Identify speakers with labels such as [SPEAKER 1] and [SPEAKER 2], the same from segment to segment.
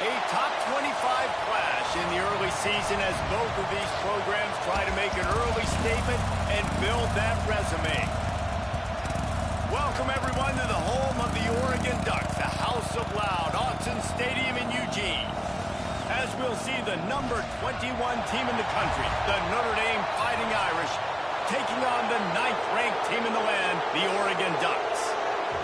[SPEAKER 1] A top 25 clash in the early season as both of these programs try to make an early statement and build that resume. Welcome, everyone, to the home of the Oregon Ducks, the House of Loud, Autzen Stadium in Eugene. As we'll see the number 21 team in the country, the Notre Dame Fighting Irish, taking on the 9th-ranked team in the land, the Oregon Ducks.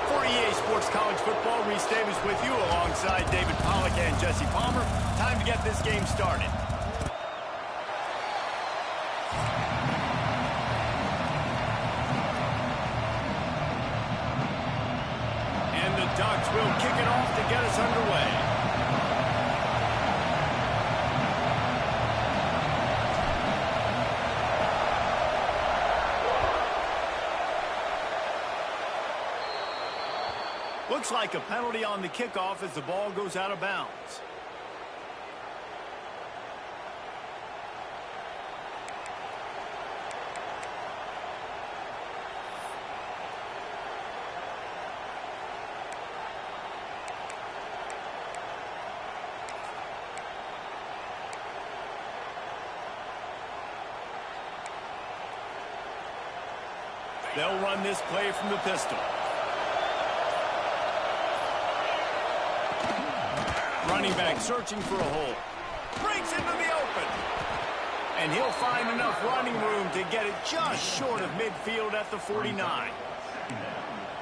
[SPEAKER 1] For EA Sports College Football, Reese Davis with you alongside David Pollack and Jesse Palmer. Time to get this game started. And the Ducks will kick it off to get us underway. Looks like a penalty on the kickoff as the ball goes out of bounds. They'll run this play from the pistol. Running back searching for a hole. Breaks into the open. And he'll find enough running room to get it just short of midfield at the 49.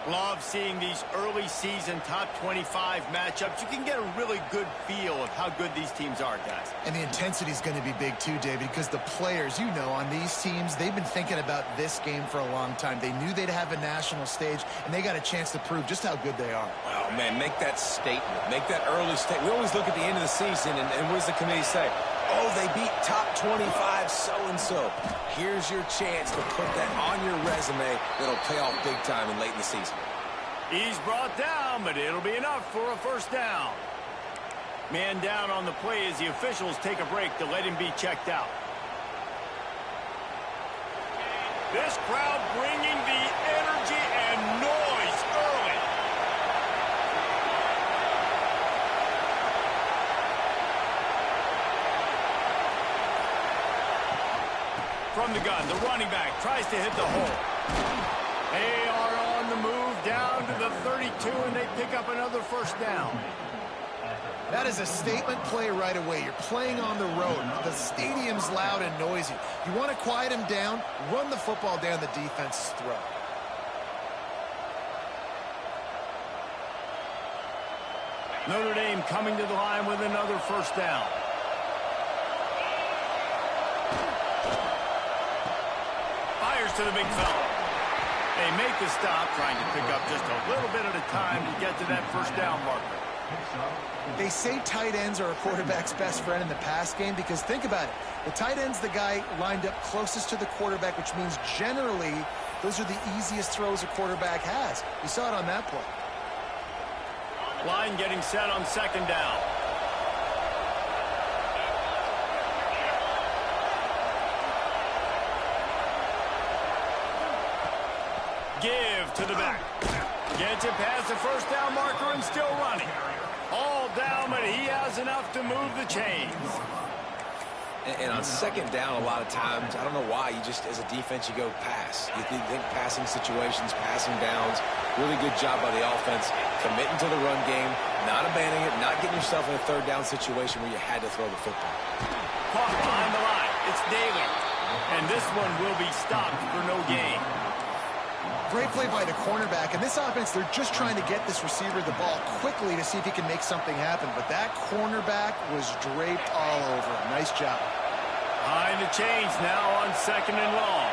[SPEAKER 1] Love seeing these early season top 25 matchups. You can get a really good feel of how good these teams are, guys.
[SPEAKER 2] And the intensity is going to be big too, David, because the players, you know, on these teams, they've been thinking about this game for a long time. They knew they'd have a national stage, and they got a chance to prove just how good they are.
[SPEAKER 3] Wow, man, make that statement. Make that early statement. We always look at the end of the season, and what does the committee say? Oh, they beat top 25 so-and-so. Here's your chance to put that on your resume that'll pay off big time and late in the season.
[SPEAKER 1] He's brought down, but it'll be enough for a first down. Man down on the play as the officials take a break to let him be checked out. This crowd bringing the energy and noise early. From the gun, the running back tries to hit the hole. They are on the move down to the 32, and they pick up another first down.
[SPEAKER 2] That is a statement play right away. You're playing on the road. The stadium's loud and noisy. You want to quiet them down, run the football down the defense's throat.
[SPEAKER 1] Notre Dame coming to the line with another first down. Fires to the big fella. They make the stop, trying to pick up just a little bit at a time to get to that first down marker.
[SPEAKER 2] They say tight ends are a quarterback's best friend in the pass game because think about it. The tight end's the guy lined up closest to the quarterback, which means generally those are the easiest throws a quarterback has. You saw it on that play.
[SPEAKER 1] Line getting set on second down. Give to the back. Gets it past the first down marker and still running. All down, but he has enough to move the chains.
[SPEAKER 3] And on second down, a lot of times, I don't know why, you just, as a defense, you go pass. You think passing situations, passing downs. Really good job by the offense, committing to the run game, not abandoning it, not getting yourself in a third down situation where you had to throw the football.
[SPEAKER 1] Caught behind the line. It's Daly. And this one will be stopped for no gain.
[SPEAKER 2] Great play by the cornerback. In this offense, they're just trying to get this receiver the ball quickly to see if he can make something happen. But that cornerback was draped all over him. Nice job.
[SPEAKER 1] Behind the chains now on 2nd and long.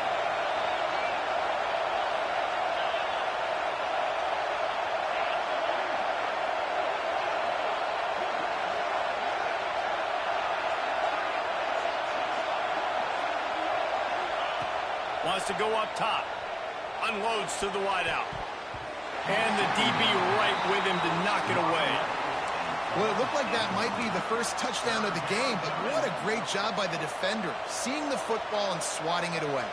[SPEAKER 1] Wants to go up top. Unloads to the wideout. And the DB right with him to knock it away.
[SPEAKER 2] Well, it looked like that might be the first touchdown of the game, but what a great job by the defender, seeing the football and swatting it away.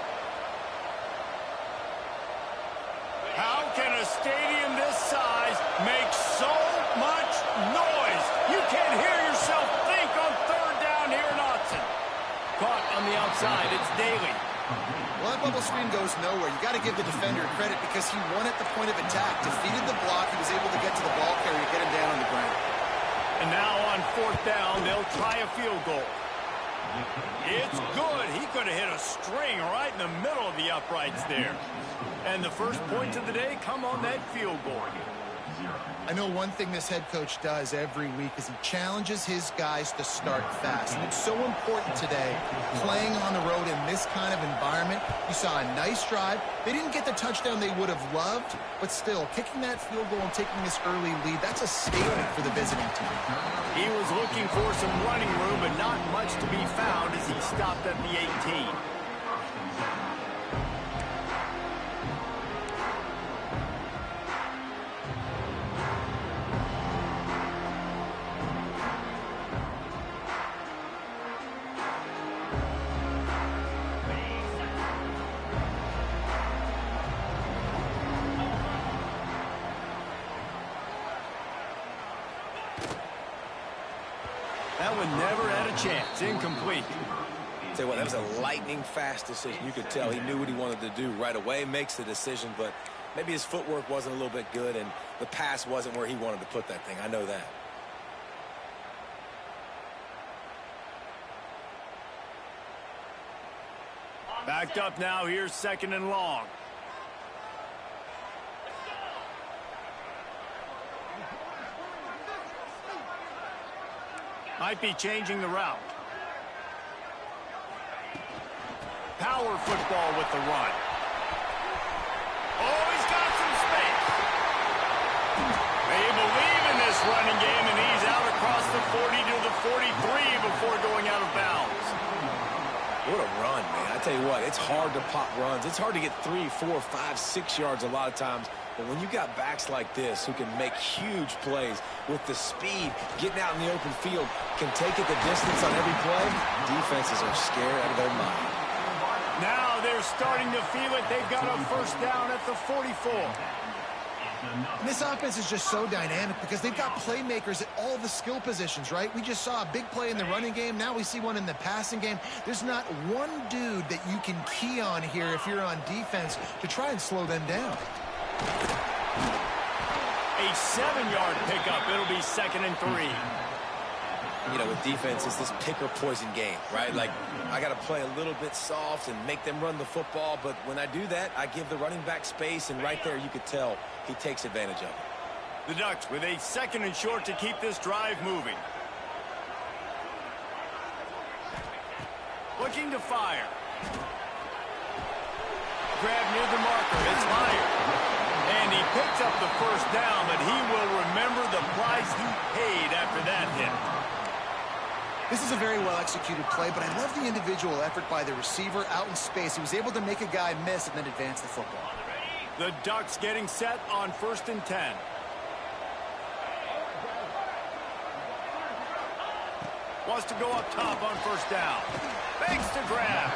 [SPEAKER 1] How can a stadium this size make so much noise? You can't hear yourself think on 3rd down here in Austin. Caught on the outside. It's Daly.
[SPEAKER 2] Well, that bubble screen goes nowhere. You got to give the defender credit because he won at the point of attack, defeated the block. He was able to get to the ball carrier, get him down on the ground.
[SPEAKER 1] And now on 4th down, they'll try a field goal. It's good. He could have hit a string right in the middle of the uprights there. And the first points of the day come on that field goal.
[SPEAKER 2] I know one thing this head coach does every week is he challenges his guys to start fast. And it's so important today, playing on the road in this kind of environment. You saw a nice drive. They didn't get the touchdown they would have loved, but still, kicking that field goal and taking this early lead, that's a statement for the visiting team.
[SPEAKER 1] He was looking for some running room, but not much to be found as he stopped at the 18. That one never had a chance. Incomplete.
[SPEAKER 3] Tell you what, that was a lightning-fast decision. You could tell he knew what he wanted to do right away, makes the decision, but maybe his footwork wasn't a little bit good, and the pass wasn't where he wanted to put that thing. I know that.
[SPEAKER 1] Backed up now. Here's 2nd and long. Might be changing the route. Power football with the run. Oh, he's got some space. They believe in this running game, and he's out across the 40 to the 43 before going out of bounds.
[SPEAKER 3] What a run, man. I tell you what, it's hard to pop runs. It's hard to get 3, 4, 5, 6 yards a lot of times. But when you got backs like this who can make huge plays with the speed, getting out in the open field, can take it the distance on every play, defenses are scared out of their mind.
[SPEAKER 1] Now they're starting to feel it. They've got a 1st down at the 44.
[SPEAKER 2] And this offense is just so dynamic because they've got playmakers at all the skill positions, right? We just saw a big play in the running game. Now we see one in the passing game. There's not one dude that you can key on here if you're on defense to try and slow them down.
[SPEAKER 1] A 7-yard pickup. It'll be 2nd and 3.
[SPEAKER 3] You know, with defense, it's this pick or poison game, right? Like, I got to play a little bit soft and make them run the football, but when I do that, I give the running back space, and right there you could tell he takes advantage of it.
[SPEAKER 1] The Ducks with a 2nd and short to keep this drive moving. Looking to fire. Grab near the marker. It's fired. And he picks up the 1st down, but he will remember the price he paid after that hit.
[SPEAKER 2] This is a very well-executed play, but I love the individual effort by the receiver out in space. He was able to make a guy miss and then advance the football.
[SPEAKER 1] The Ducks getting set on 1st and 10. Wants to go up top on 1st down. Fakes to grab.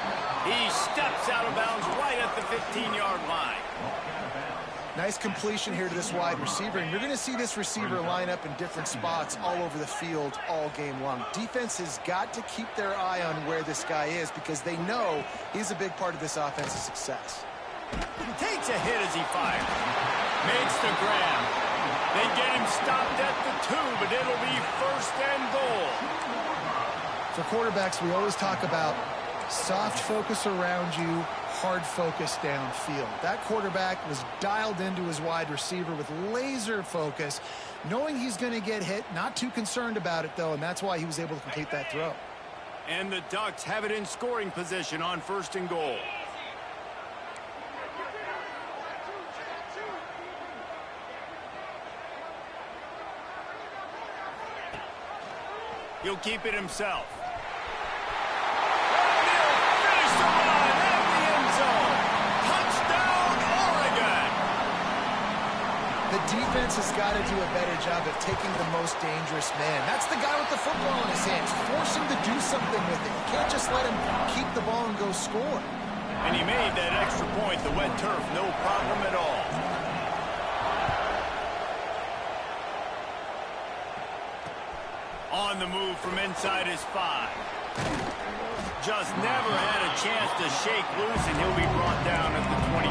[SPEAKER 1] He steps out of bounds right at the 15-yard line.
[SPEAKER 2] Nice completion here to this wide receiver, and you're going to see this receiver line up in different spots all over the field all game long. Defense has got to keep their eye on where this guy is because they know he's a big part of this offense's success.
[SPEAKER 1] Takes a hit as he fires. Makes the grab. They get him stopped at the 2, but it'll be 1st and goal.
[SPEAKER 2] For quarterbacks, we always talk about soft focus around you, hard focus downfield. That quarterback was dialed into his wide receiver with laser focus, knowing he's going to get hit, not too concerned about it, though, and that's why he was able to complete that throw.
[SPEAKER 1] And the Ducks have it in scoring position on 1st and goal. He'll keep it himself. And he'll finish the run at the end zone. Touchdown, Oregon!
[SPEAKER 2] The defense has got to do a better job of taking the most dangerous man. That's the guy with the football in his hands. Force him to do something with it. You can't just let him keep the ball and go score.
[SPEAKER 1] And he made that extra point, the wet turf, no problem at all. On the move from inside his 5. Just never had a chance to shake loose, and he'll be brought down at the 24.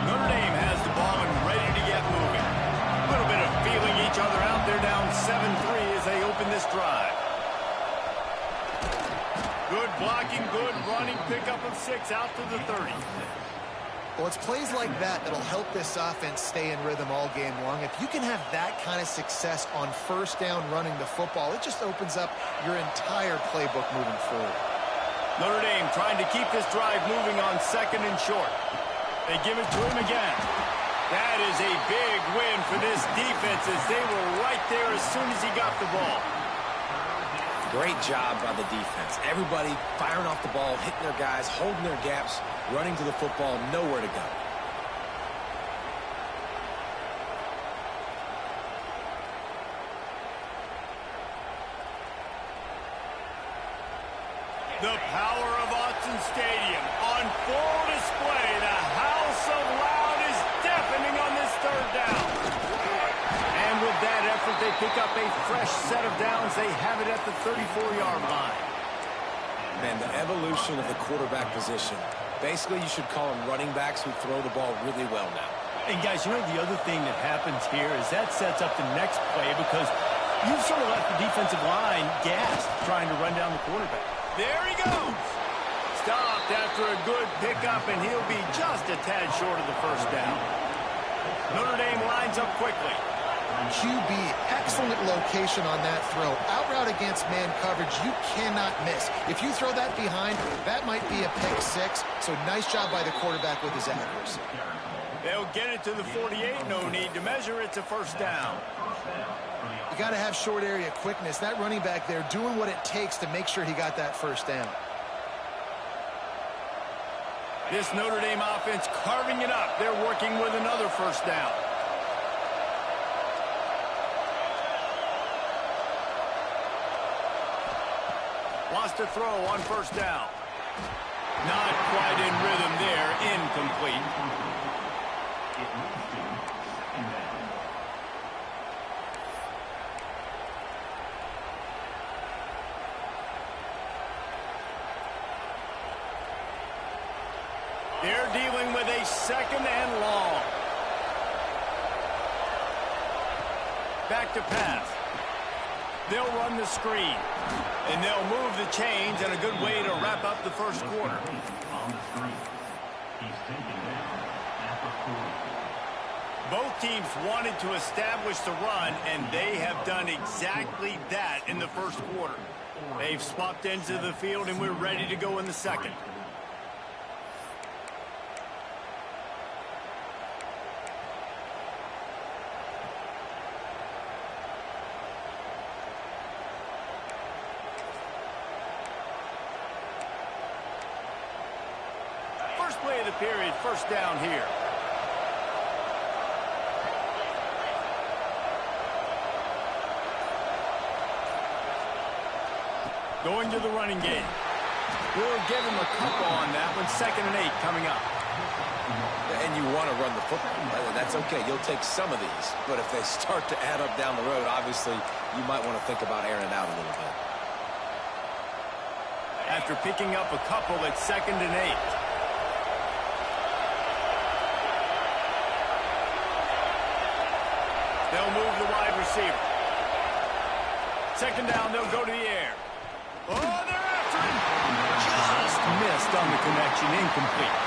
[SPEAKER 1] Notre Dame has the ball and ready to get moving. A little bit of feeling each other out. They're down 7-3 as they open this drive. Good blocking, good running, pickup of 6 out to the 30.
[SPEAKER 2] Well, it's plays like that that'll help this offense stay in rhythm all game long. If you can have that kind of success on 1st down running the football, it just opens up your entire playbook moving forward.
[SPEAKER 1] Notre Dame trying to keep this drive moving on 2nd and short. They give it to him again. That is a big win for this defense as they were right there as soon as he got the ball.
[SPEAKER 3] Great job by the defense. Everybody firing off the ball, hitting their guys, holding their gaps, running to the football, nowhere to go.
[SPEAKER 1] The power of Autzen Stadium on full display. The house of loud is deafening on this 3rd down. And with that effort, they pick up a fresh set of downs. They have it at the 34-yard line.
[SPEAKER 3] Man, the evolution of the quarterback position. Basically, you should call them running backs who throw the ball really well now.
[SPEAKER 1] And guys, you know the other thing that happens here is that sets up the next play because you've sort of left the defensive line gassed trying to run down the quarterback. There he goes. Stopped after a good pickup, and he'll be just a tad short of the 1st down. Notre Dame lines up quickly.
[SPEAKER 2] QB, excellent location on that throw. Out route against man coverage, you cannot miss. If you throw that behind, that might be a pick 6. So nice job by the quarterback with his accuracy.
[SPEAKER 1] They'll get it to the 48. No need to measure. It's a 1st down.
[SPEAKER 2] You got to have short area quickness. That running back there doing what it takes to make sure he got that 1st down.
[SPEAKER 1] This Notre Dame offense carving it up. They're working with another 1st down. Lost a throw on 1st down. Not quite in rhythm there. Incomplete. They're dealing with a 2nd and long. Back to pass. They'll run the screen. And they'll move the chains, and a good way to wrap up the 1st quarter. Both teams wanted to establish the run, and they have done exactly that in the 1st quarter. They've swapped ends of the field, and we're ready to go in the 2nd. First play of the period, 1st down here. Going to the running game. We'll give him a couple on that one. 2nd and 8 coming up.
[SPEAKER 3] And you want to run the football. That's okay. You'll take some of these. But if they start to add up down the road, obviously, you might want to think about airing it out a little bit.
[SPEAKER 1] After picking up a couple at 2nd and 8. They'll move the wide receiver. 2nd down, they'll go to the air. Oh, they're after him. Just missed. missed on the connection, incomplete.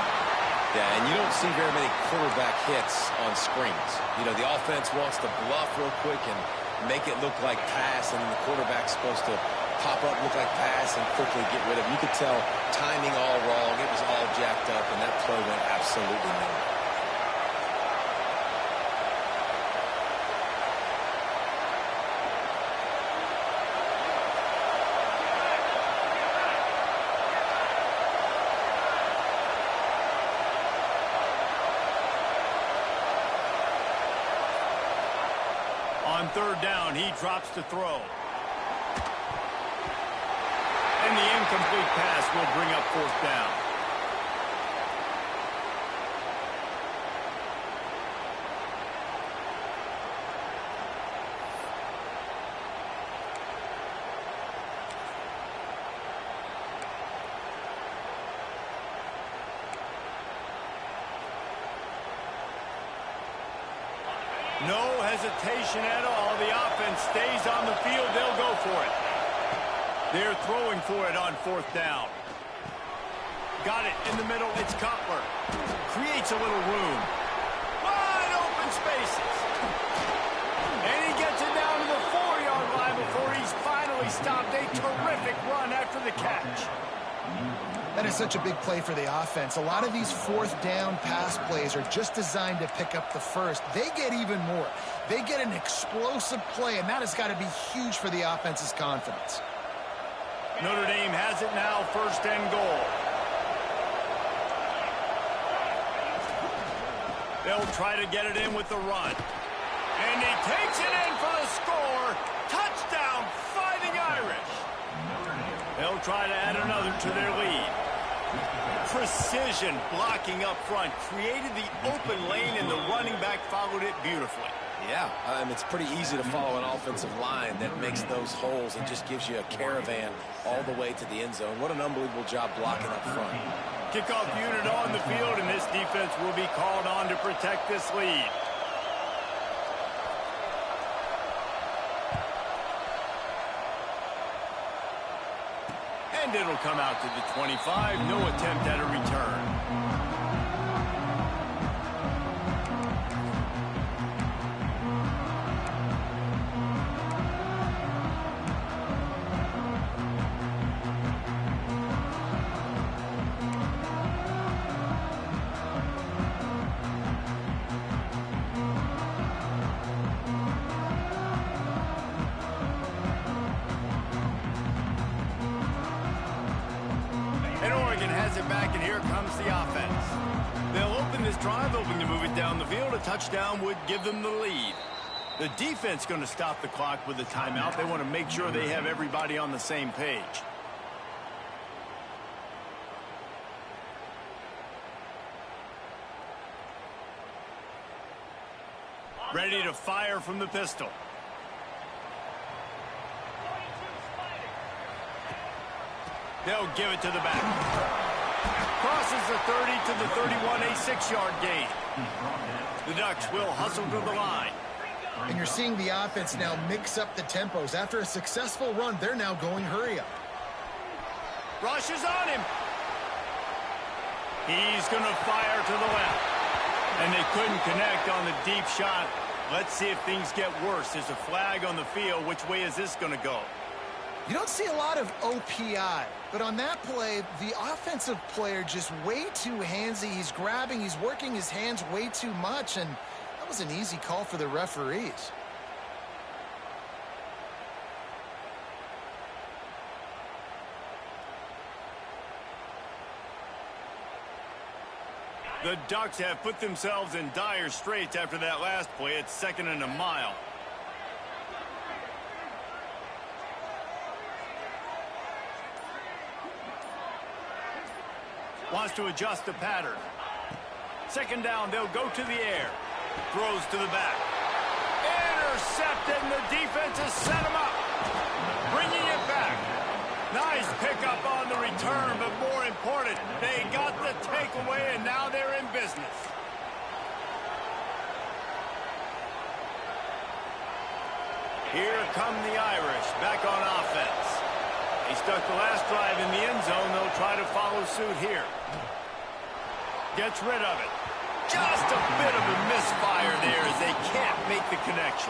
[SPEAKER 3] Yeah, and you don't see very many quarterback hits on screens. You know, the offense wants to bluff real quick and make it look like pass, and the quarterback's supposed to pop up, look like pass, and quickly get rid of it. You could tell timing all wrong. It was all jacked up, and that play went absolutely nowhere.
[SPEAKER 1] On third down, he drops to throw. And the incomplete pass will bring up fourth down. No hesitation at all. The offense stays on the field. They'll go for it. They're throwing for it on fourth down. Got it in the middle. It's Cutler. Creates a little room. Wide open spaces. And he gets it down to the 4-yard line before he's finally stopped. A terrific run after the catch.
[SPEAKER 2] That is such a big play for the offense. A lot of these fourth down pass plays are just designed to pick up the first. They get even more. They get an explosive play, and that has got to be huge for the offense's confidence.
[SPEAKER 1] Notre Dame has it now, first and goal. They'll try to get it in with the run. And he takes it in for the score. Touchdown, Fighting Irish. They'll try to add another to their lead. Precision blocking up front created the open lane, and the running back followed it beautifully.
[SPEAKER 3] Yeah, it's pretty easy to follow an offensive line that makes those holes and just gives you a caravan all the way to the end zone. What an unbelievable job blocking up front.
[SPEAKER 1] Kickoff unit on the field, and this defense will be called on to protect this lead. And it'll come out to the 25. No attempt at a return. And Oregon has it back, and here comes the offense. They'll open this drive, hoping to move it down the field. A touchdown would give them the lead. The defense going to stop the clock with a timeout. They want to make sure they have everybody on the same page. Ready to fire from the pistol. They'll give it to the back. Crosses the 30 to the 31, a 6-yard gain. The Ducks will hustle to the line.
[SPEAKER 2] And you're seeing the offense now mix up the tempos. After a successful run, they're now going hurry up.
[SPEAKER 1] Rush is on him. He's going to fire to the left. And they couldn't connect on the deep shot. Let's see if things get worse. There's a flag on the field. Which way is this going to go?
[SPEAKER 2] You don't see a lot of OPI, but on that play, the offensive player just way too handsy. He's grabbing, he's working his hands way too much, and that was an easy call for the referees.
[SPEAKER 1] The Ducks have put themselves in dire straits after that last play. It's 2nd and a mile. Wants to adjust the pattern. 2nd down, they'll go to the air. Throws to the back. Intercepted, and the defense has set him up. Bringing it back. Nice pickup on the return, but more important, they got the takeaway, and now they're in business. Here come the Irish back on offense. They stuck the last drive in the end zone. They'll try to follow suit here. Gets rid of it. Just a bit of a misfire there as they can't make the connection.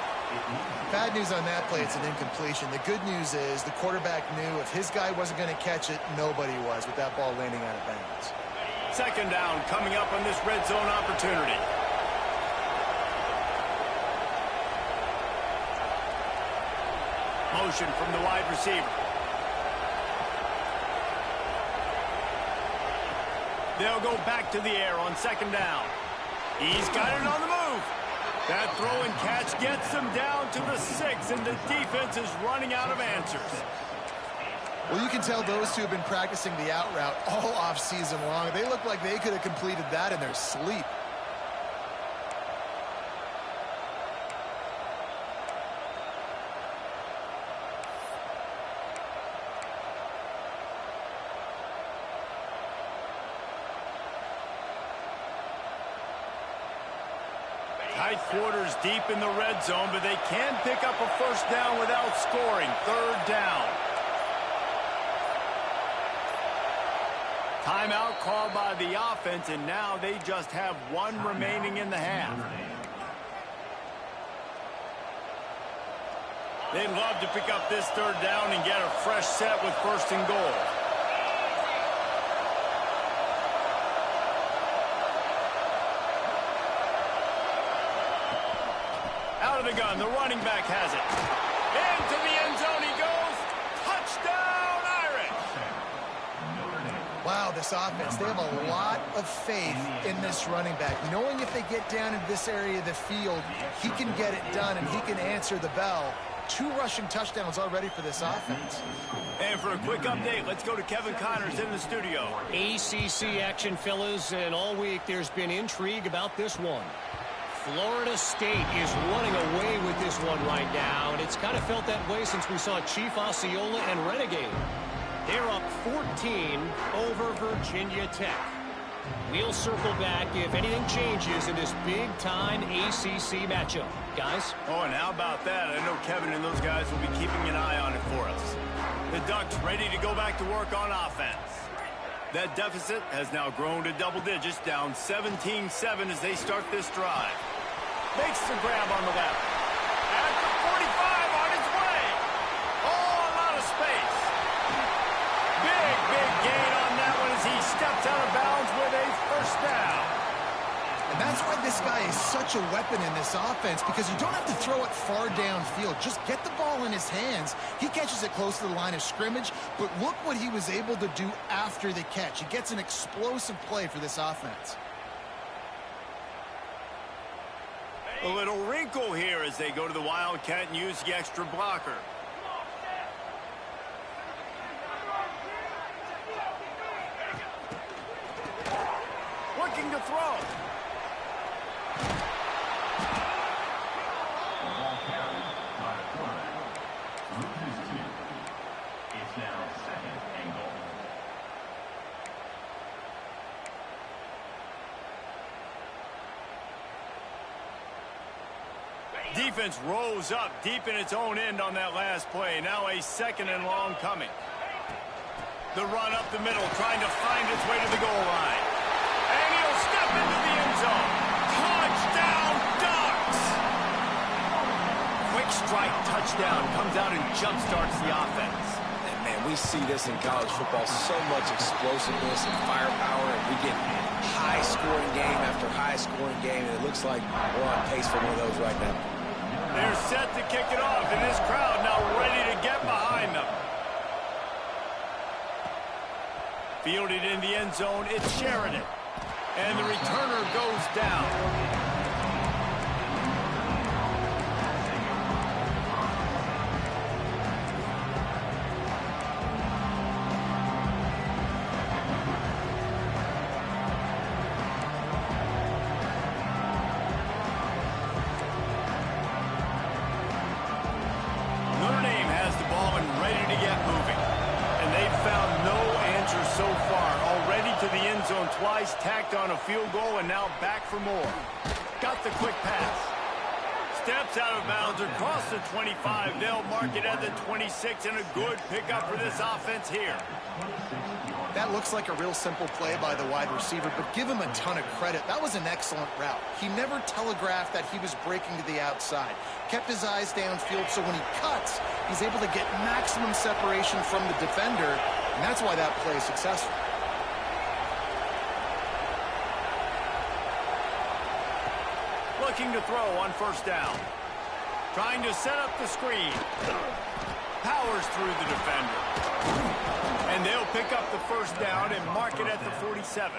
[SPEAKER 2] Bad news on that play, it's an incompletion. The good news is the quarterback knew if his guy wasn't going to catch it, nobody was with that ball landing out of bounds.
[SPEAKER 1] Second down coming up on this red zone opportunity. Motion from the wide receiver. They'll go back to the air on second down. He's got it on the move. That throw and catch gets them down to the 6, and the defense is running out of answers.
[SPEAKER 2] Well, you can tell those two have been practicing the out route all off-season long. They look like they could have completed that in their sleep.
[SPEAKER 1] Tight quarters deep in the red zone, but they can pick up a first down without scoring. Third down. Timeout called by the offense, and now they just have one remaining in the half. They'd love to pick up this third down and get a fresh set with first and goal. Out of the gun, the running back has it. Into the end zone he goes. Touchdown, Irish!
[SPEAKER 2] Wow, this offense, they have a lot of faith in this running back. Knowing if they get down into this area of the field, he can get it done and he can answer the bell. 2 rushing touchdowns already for this offense.
[SPEAKER 1] And for a quick update, let's go to Kevin Connors in the studio.
[SPEAKER 4] ACC action, fellas, and all week there's been intrigue about this one. Florida State is running away with this one right now, and it's kind of felt that way since we saw Chief Osceola and Renegade. They're up 14 over Virginia Tech. We'll circle back if anything changes in this big-time ACC matchup. Guys?
[SPEAKER 1] Oh, and how about that? I know Kevin and those guys will be keeping an eye on it for us. The Ducks ready to go back to work on offense. That deficit has now grown to double digits, down 17-7 as they start this drive. Makes the grab on the left. At the 45 on its way. Oh, a lot of space. Big gain on that one as he steps out of bounds with a first down.
[SPEAKER 2] And that's why this guy is such a weapon in this offense, because you don't have to throw it far downfield. Just get the ball in his hands. He catches it close to the line of scrimmage, but look what he was able to do after the catch. He gets an explosive play for this offense.
[SPEAKER 1] A little wrinkle here as they go to the Wildcat and use the extra blocker. Looking to throw. Defense rose up deep in its own end on that last play. Now a second and long coming. The run up the middle, trying to find its way to the goal line. And he'll step into the end zone. Touchdown, Ducks! Quick strike touchdown comes out and jump-starts the offense.
[SPEAKER 3] And, man, we see this in college football, so much explosiveness and firepower, and we get high-scoring game after high-scoring game, and it looks like we're on pace for one of those right now.
[SPEAKER 1] They're set to kick it off, and this crowd now ready to get behind them. Fielded in the end zone, it's Sheridan. And the returner goes down. Notre Dame has the ball and ready to get moving. And they've found no answer so far. Already to the end zone twice, tacked on a field goal, and now back for more. Got the quick pass. steps out of bounds across the 25. They'll mark it at the 26, and a good pickup for this offense here.
[SPEAKER 2] That looks like a real simple play by the wide receiver, but give him a ton of credit. That was an excellent route. He never telegraphed that he was breaking to the outside. Kept his eyes downfield, so when he cuts, he's able to get maximum separation from the defender, and that's why that play is successful.
[SPEAKER 1] Looking to throw on first down. Trying to set up the screen. Powers through the defender. And they'll pick up the first down and mark it at the 47.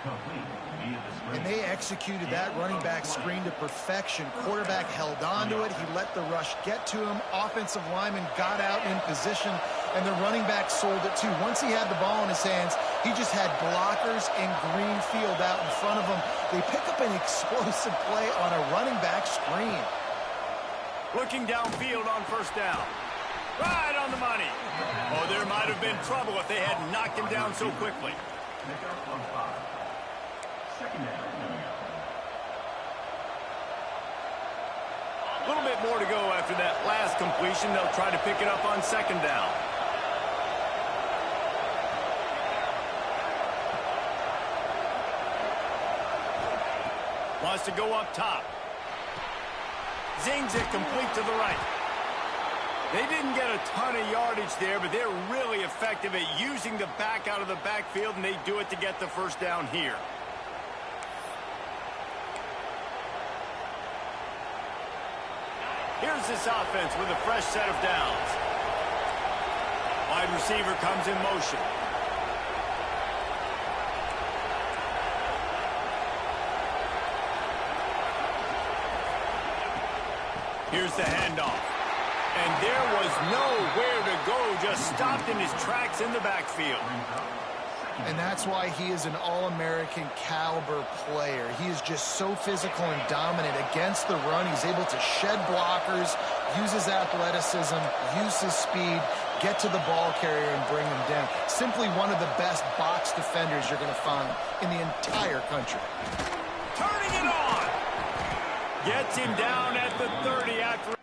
[SPEAKER 2] And they executed that running back screen to perfection. Quarterback held on to it. He let the rush get to him. Offensive lineman got out in position, and the running back sold it too. Once he had the ball in his hands, he just had blockers and green field out in front of him. They pick up an explosive play on a running back screen.
[SPEAKER 1] Looking downfield on first down. Right on the money. Oh, there might have been trouble if they had knocked him down so quickly. A little bit more to go after that last completion. They'll try to pick it up on second down. Wants to go up top. Zings it complete to the right. They didn't get a ton of yardage there, but they're really effective at using the back out of the backfield, and they do it to get the first down here. Here's this offense with a fresh set of downs. Wide receiver comes in motion. Here's the handoff. And there was nowhere to go, just stopped in his tracks in the backfield.
[SPEAKER 2] And that's why he is an All-American caliber player. He is just so physical and dominant against the run. He's able to shed blockers, use his athleticism, use his speed, get to the ball carrier and bring him down. Simply one of the best box defenders you're going to find in the entire country.
[SPEAKER 1] Turning it on. Gets him down at the 30 after.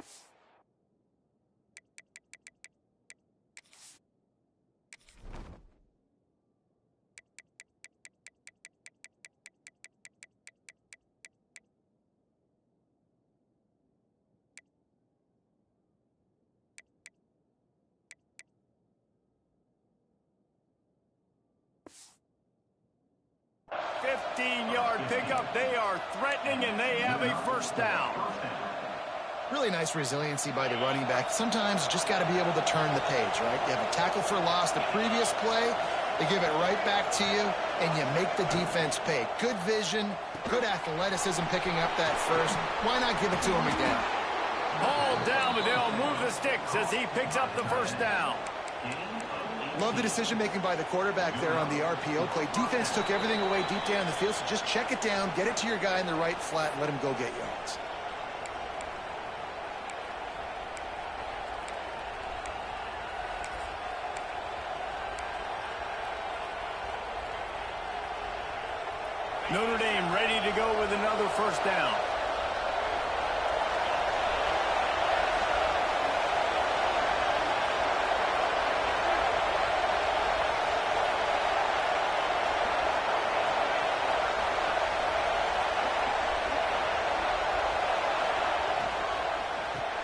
[SPEAKER 1] Pickup. They are threatening, and they have a first down.
[SPEAKER 2] Really nice resiliency by the running back. Sometimes you just got to be able to turn the page, right? You have a tackle for loss the previous play, they give it right back to you, and you make the defense pay. Good vision, good athleticism picking up that first. Why not give it to him again?
[SPEAKER 1] Ball down, but they'll move the sticks as he picks up the first down.
[SPEAKER 2] Love the decision-making by the quarterback there on the RPO play. Defense took everything away deep down the field, so just check it down, get it to your guy in the right flat, and let him go get yards.
[SPEAKER 1] Notre Dame ready to go with another first down.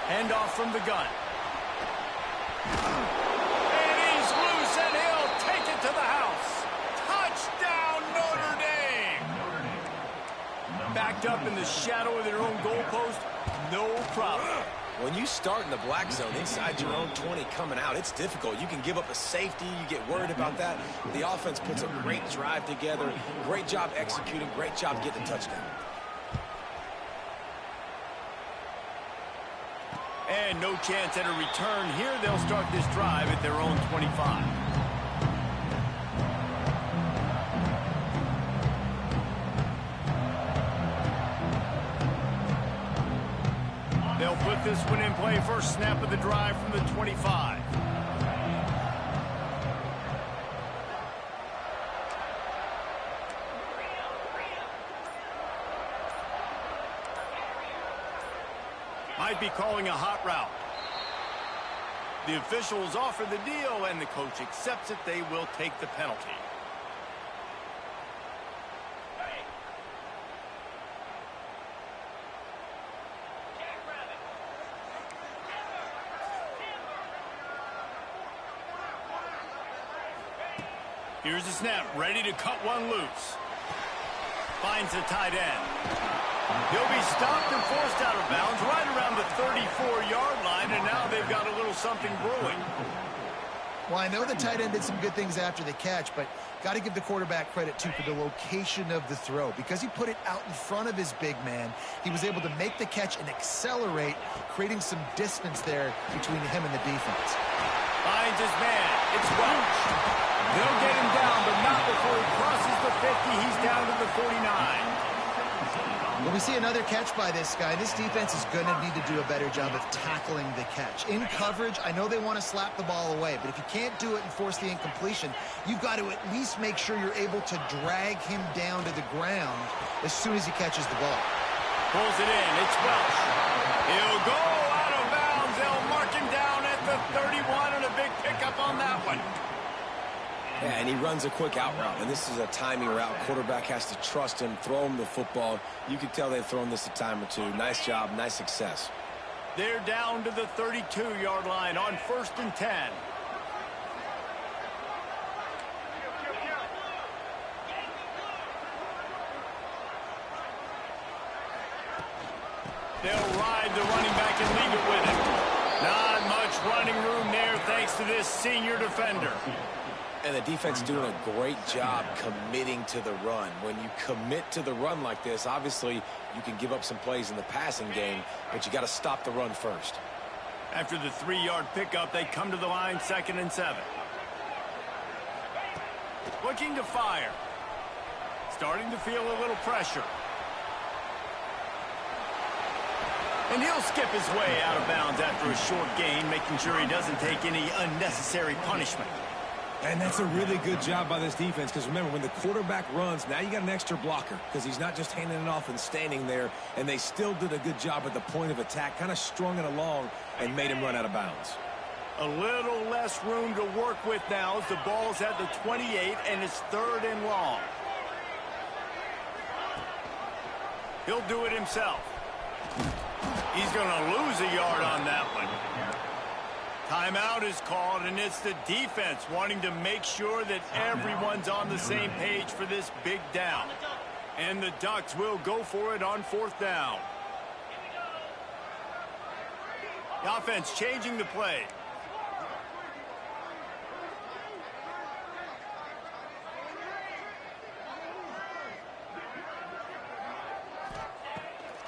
[SPEAKER 1] Handoff from the gun. And he's loose, and he'll take it to the house. Touchdown, Notre Dame! Backed up in the shadow of their own goalpost, no problem.
[SPEAKER 3] When you start in the black zone inside your own 20 coming out, it's difficult. You can give up a safety. You get worried about that. The offense puts a great drive together. Great job executing. Great job getting a touchdown.
[SPEAKER 1] And no chance at a return here. They'll start this drive at their own 25. They'll put this one in play. First snap of the drive from the 25. Might be calling a hot route. The officials offer the deal, and the coach accepts it. They will take the penalty. Here's the snap, ready to cut one loose. Finds the tight end. He'll be stopped and forced out of bounds right around the 34-yard line, and now they've got a little something brewing.
[SPEAKER 2] Well, I know the tight end did some good things after the catch, but got to give the quarterback credit, too, for the location of the throw. Because he put it out in front of his big man, he was able to make the catch and accelerate, creating some distance there between him and the defense.
[SPEAKER 1] Finds his man. It's Welch. They'll get him down, but not before he crosses the 50. He's down to the 49.
[SPEAKER 2] Well, we see another catch by this guy. This defense is going to need to do a better job of tackling the catch. In coverage, I know they want to slap the ball away, but if you can't do it and force the incompletion, you've got to at least make sure you're able to drag him down to the ground as soon as he catches the ball.
[SPEAKER 1] Pulls it in. It's Welch. He'll go out of bounds. They'll mark him down at the 31, and a big pickup on that one.
[SPEAKER 3] Yeah, and he runs a quick out route, and this is a timing route. Quarterback has to trust him, throw him the football. You can tell they've thrown this a time or two. Nice job, nice success.
[SPEAKER 1] They're down to the 32-yard line on 1st and 10. They'll ride the running back and leave it with him. Not much running room there thanks to this senior defender.
[SPEAKER 3] And the defense doing a great job committing to the run. When you commit to the run like this, obviously you can give up some plays in the passing game, but you got to stop the run first.
[SPEAKER 1] After the 3-yard pickup, they come to the line 2nd and 7. Looking to fire. Starting to feel a little pressure. And he'll skip his way out of bounds after a short gain, making sure he doesn't take any unnecessary punishment.
[SPEAKER 3] And that's a really good job by this defense, because remember, when the quarterback runs, now you got an extra blocker, because he's not just handing it off and standing there, and they still did a good job at the point of attack, kind of strung it along and made him run out of bounds.
[SPEAKER 1] A little less room to work with now as the ball's at the 28 and it's 3rd and long. He'll do it himself. He's going to lose a yard on that one. Timeout is called, and it's the defense wanting to make sure that everyone's on the same page for this big down. And the Ducks will go for it on 4th down. The offense changing the play.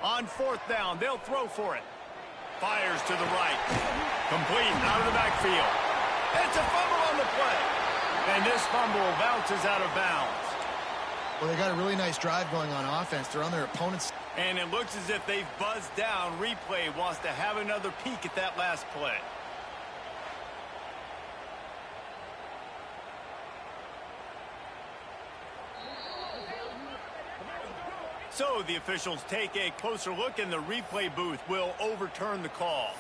[SPEAKER 1] On 4th down, they'll throw for it. Fires to the right. Complete out of the backfield. It's a fumble on the play. And this fumble bounces out of bounds.
[SPEAKER 2] Well, they got a really nice drive going on offense. They're on their opponent's.
[SPEAKER 1] And it looks as if they've buzzed down. Replay wants to have another peek at that last play. So the officials take a closer look, and the replay booth will overturn the call.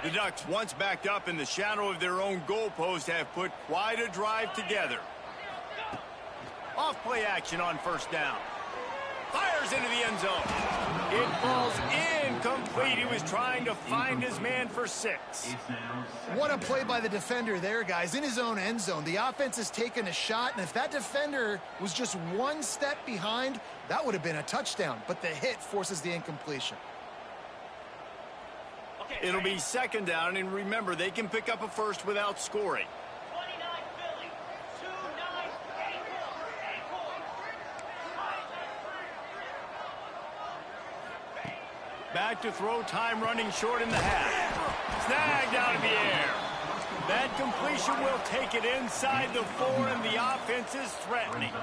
[SPEAKER 1] The Ducks, once backed up in the shadow of their own goalpost, have put quite a drive together. Off play action on 1st down. Fires into the end zone. It falls incomplete. He was trying to find his man for 6.
[SPEAKER 2] What a play by the defender there, guys. In his own end zone. The offense has taken a shot, and if that defender was just one step behind, that would have been a touchdown. But the hit forces the incompletion.
[SPEAKER 1] It'll be 2nd down, and remember, they can pick up a first without scoring. Back to throw, time running short in the half. Snagged out of the air. That completion will take it inside the 4, and the offense is threatening.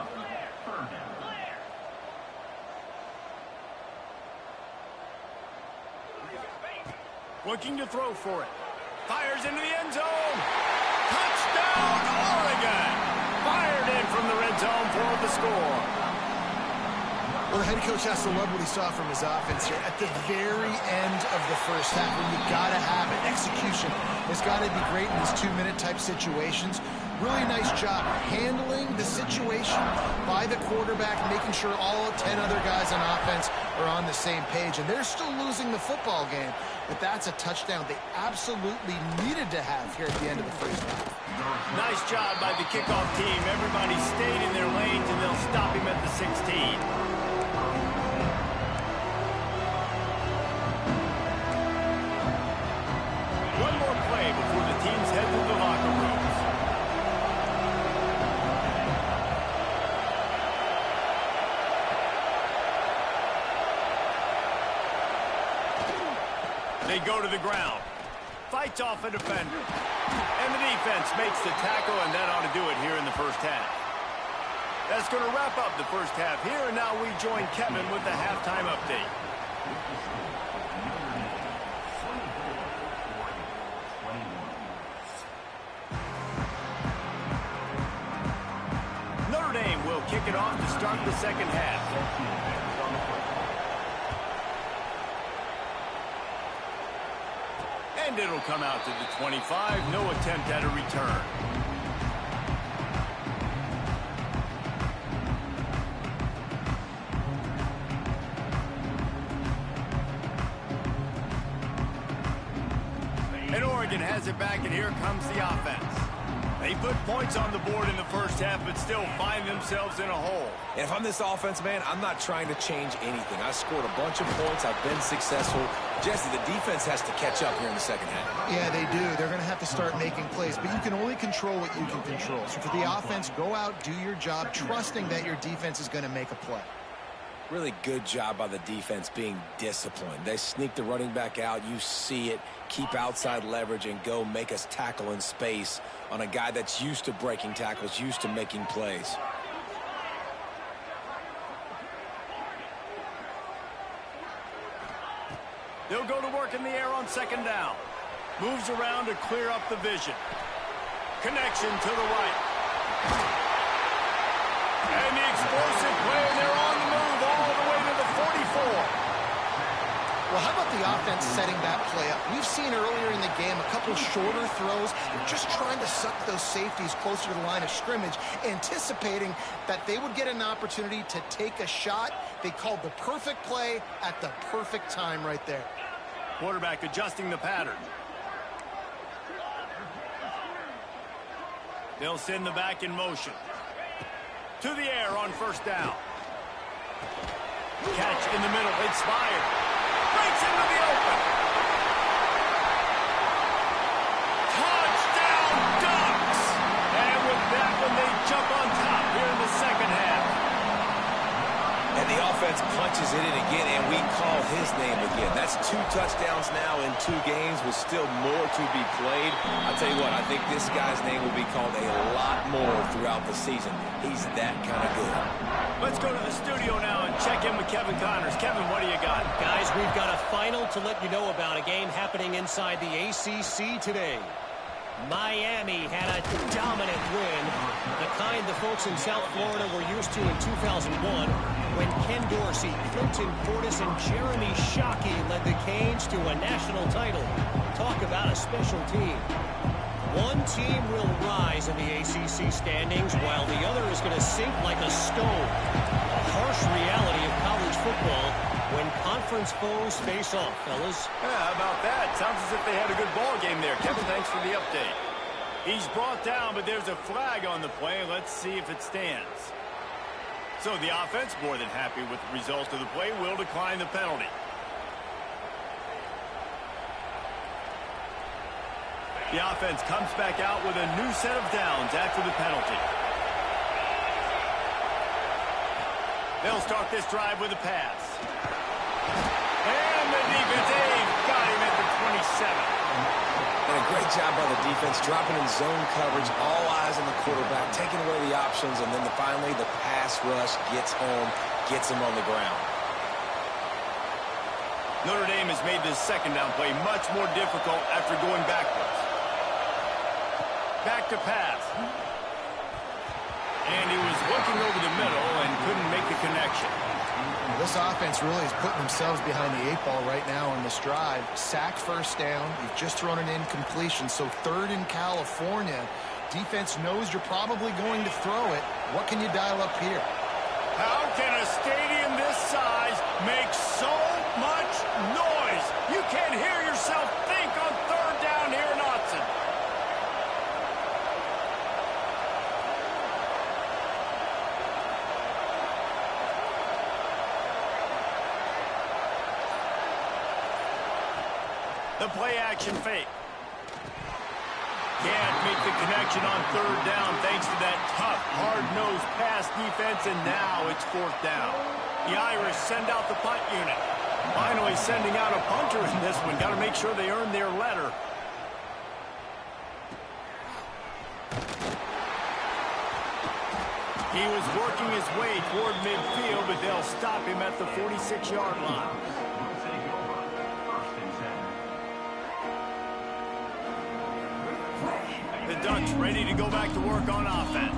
[SPEAKER 1] Looking to throw for it. Fires into the end zone. Touchdown, score.
[SPEAKER 2] Well, the head coach has to love what he saw from his offense here at the very end of the first half, when you got to have it. Execution has got to be great in these 2-minute type situations. Really nice job handling the situation by the quarterback, making sure all 10 other guys on offense are on the same page. And they're still losing the football game, but that's a touchdown they absolutely needed to have here at the end of the first half.
[SPEAKER 1] Nice job by the kickoff team. Everybody stayed in their lanes, and they'll stop him at the 16. One more play before the teams head to the locker rooms. They go to the ground. Fights off a defender. And the defense makes the tackle, and that ought to do it here in the first half. That's going to wrap up the first half here, and now we join Kevin with the halftime update. Notre Dame will kick it off to start the second half. And it'll come out to the 25. No attempt at a return. And Oregon has it back, and here comes the offense. They put points on the board in the first half, but still find themselves in a hole.
[SPEAKER 3] And if I'm this offense, man, I'm not trying to change anything. I scored a bunch of points. I've been successful. Jesse, the defense has to catch up here in the second half.
[SPEAKER 2] Yeah, they do. They're going to have to start making plays, but you can only control what you can control. So for the offense, go out, do your job, trusting that your defense is going to make a play.
[SPEAKER 3] Really good job by the defense being disciplined. They sneak the running back out. You see it. Keep outside leverage and go make us tackle in space on a guy that's used to breaking tackles, used to making plays.
[SPEAKER 1] They'll go to work in the air on second down. Moves around to clear up the vision. Connection to the right. And the explosive play, and they're on the move all the way to the 44.
[SPEAKER 2] Well, how about the offense setting that play up? We've seen earlier in the game a couple shorter throws. They're just trying to suck those safeties closer to the line of scrimmage, anticipating that they would get an opportunity to take a shot. They called the perfect play at the perfect time right there.
[SPEAKER 1] Quarterback adjusting the pattern. They'll send the back in motion. To the air on first down. Catch in the middle. It's fired. Breaks into the open. Touchdown Ducks! And with that one, they jump on top here in the second half.
[SPEAKER 3] And the offense punches it in again, and we call his name again. That's 2 touchdowns now in 2 games with still more to be played. I'll tell you what, I think this guy's name will be called a lot more throughout the season. He's that kind of good.
[SPEAKER 1] Let's go to the studio now and check in with Kevin Connors. Kevin, what do you got?
[SPEAKER 4] Guys, we've got a final to let you know about, a game happening inside the ACC today. Miami had a dominant win, the kind the folks in South Florida were used to in 2001 when Ken Dorsey, Clinton Portis, and Jeremy Shockey led the Canes to a national title. Talk about a special team. One team will rise in the ACC standings while the other is going to sink like a stone. A harsh reality of college football when conference foes face off, fellas.
[SPEAKER 1] Yeah, how about that? Sounds as if they had a good ball game there. Kevin, thanks for the update. He's brought down, but there's a flag on the play. Let's see if it stands. So the offense, more than happy with the result of the play, will decline the penalty. The offense comes back out with a new set of downs after the penalty. They'll start this drive with a pass. And the defense, got him at the 27.
[SPEAKER 3] And a great job by the defense, dropping in zone coverage, all eyes on the quarterback, taking away the options, and then finally the pass rush gets home, gets him on the ground.
[SPEAKER 1] Notre Dame has made this second down play much more difficult after going backwards. Back to pass. And he was looking over the middle and couldn't make the connection.
[SPEAKER 2] Well, this offense really is putting themselves behind the 8 ball right now on this drive. Sacked first down. You've just thrown an incompletion. So third in California. Defense knows you're probably going to throw it. What can you dial up here?
[SPEAKER 1] How can a stadium this size make so much noise? You can't hear yourself think on third down here in Autzen. The play action fake. Can't make the connection on third down thanks to that tough, hard-nosed pass defense, and now it's fourth down. The Irish send out the punt unit. Finally sending out a punter in this one. Got to make sure they earn their letter. He was working his way toward midfield, but they'll stop him at the 46-yard line. The Ducks ready to go back to work on offense.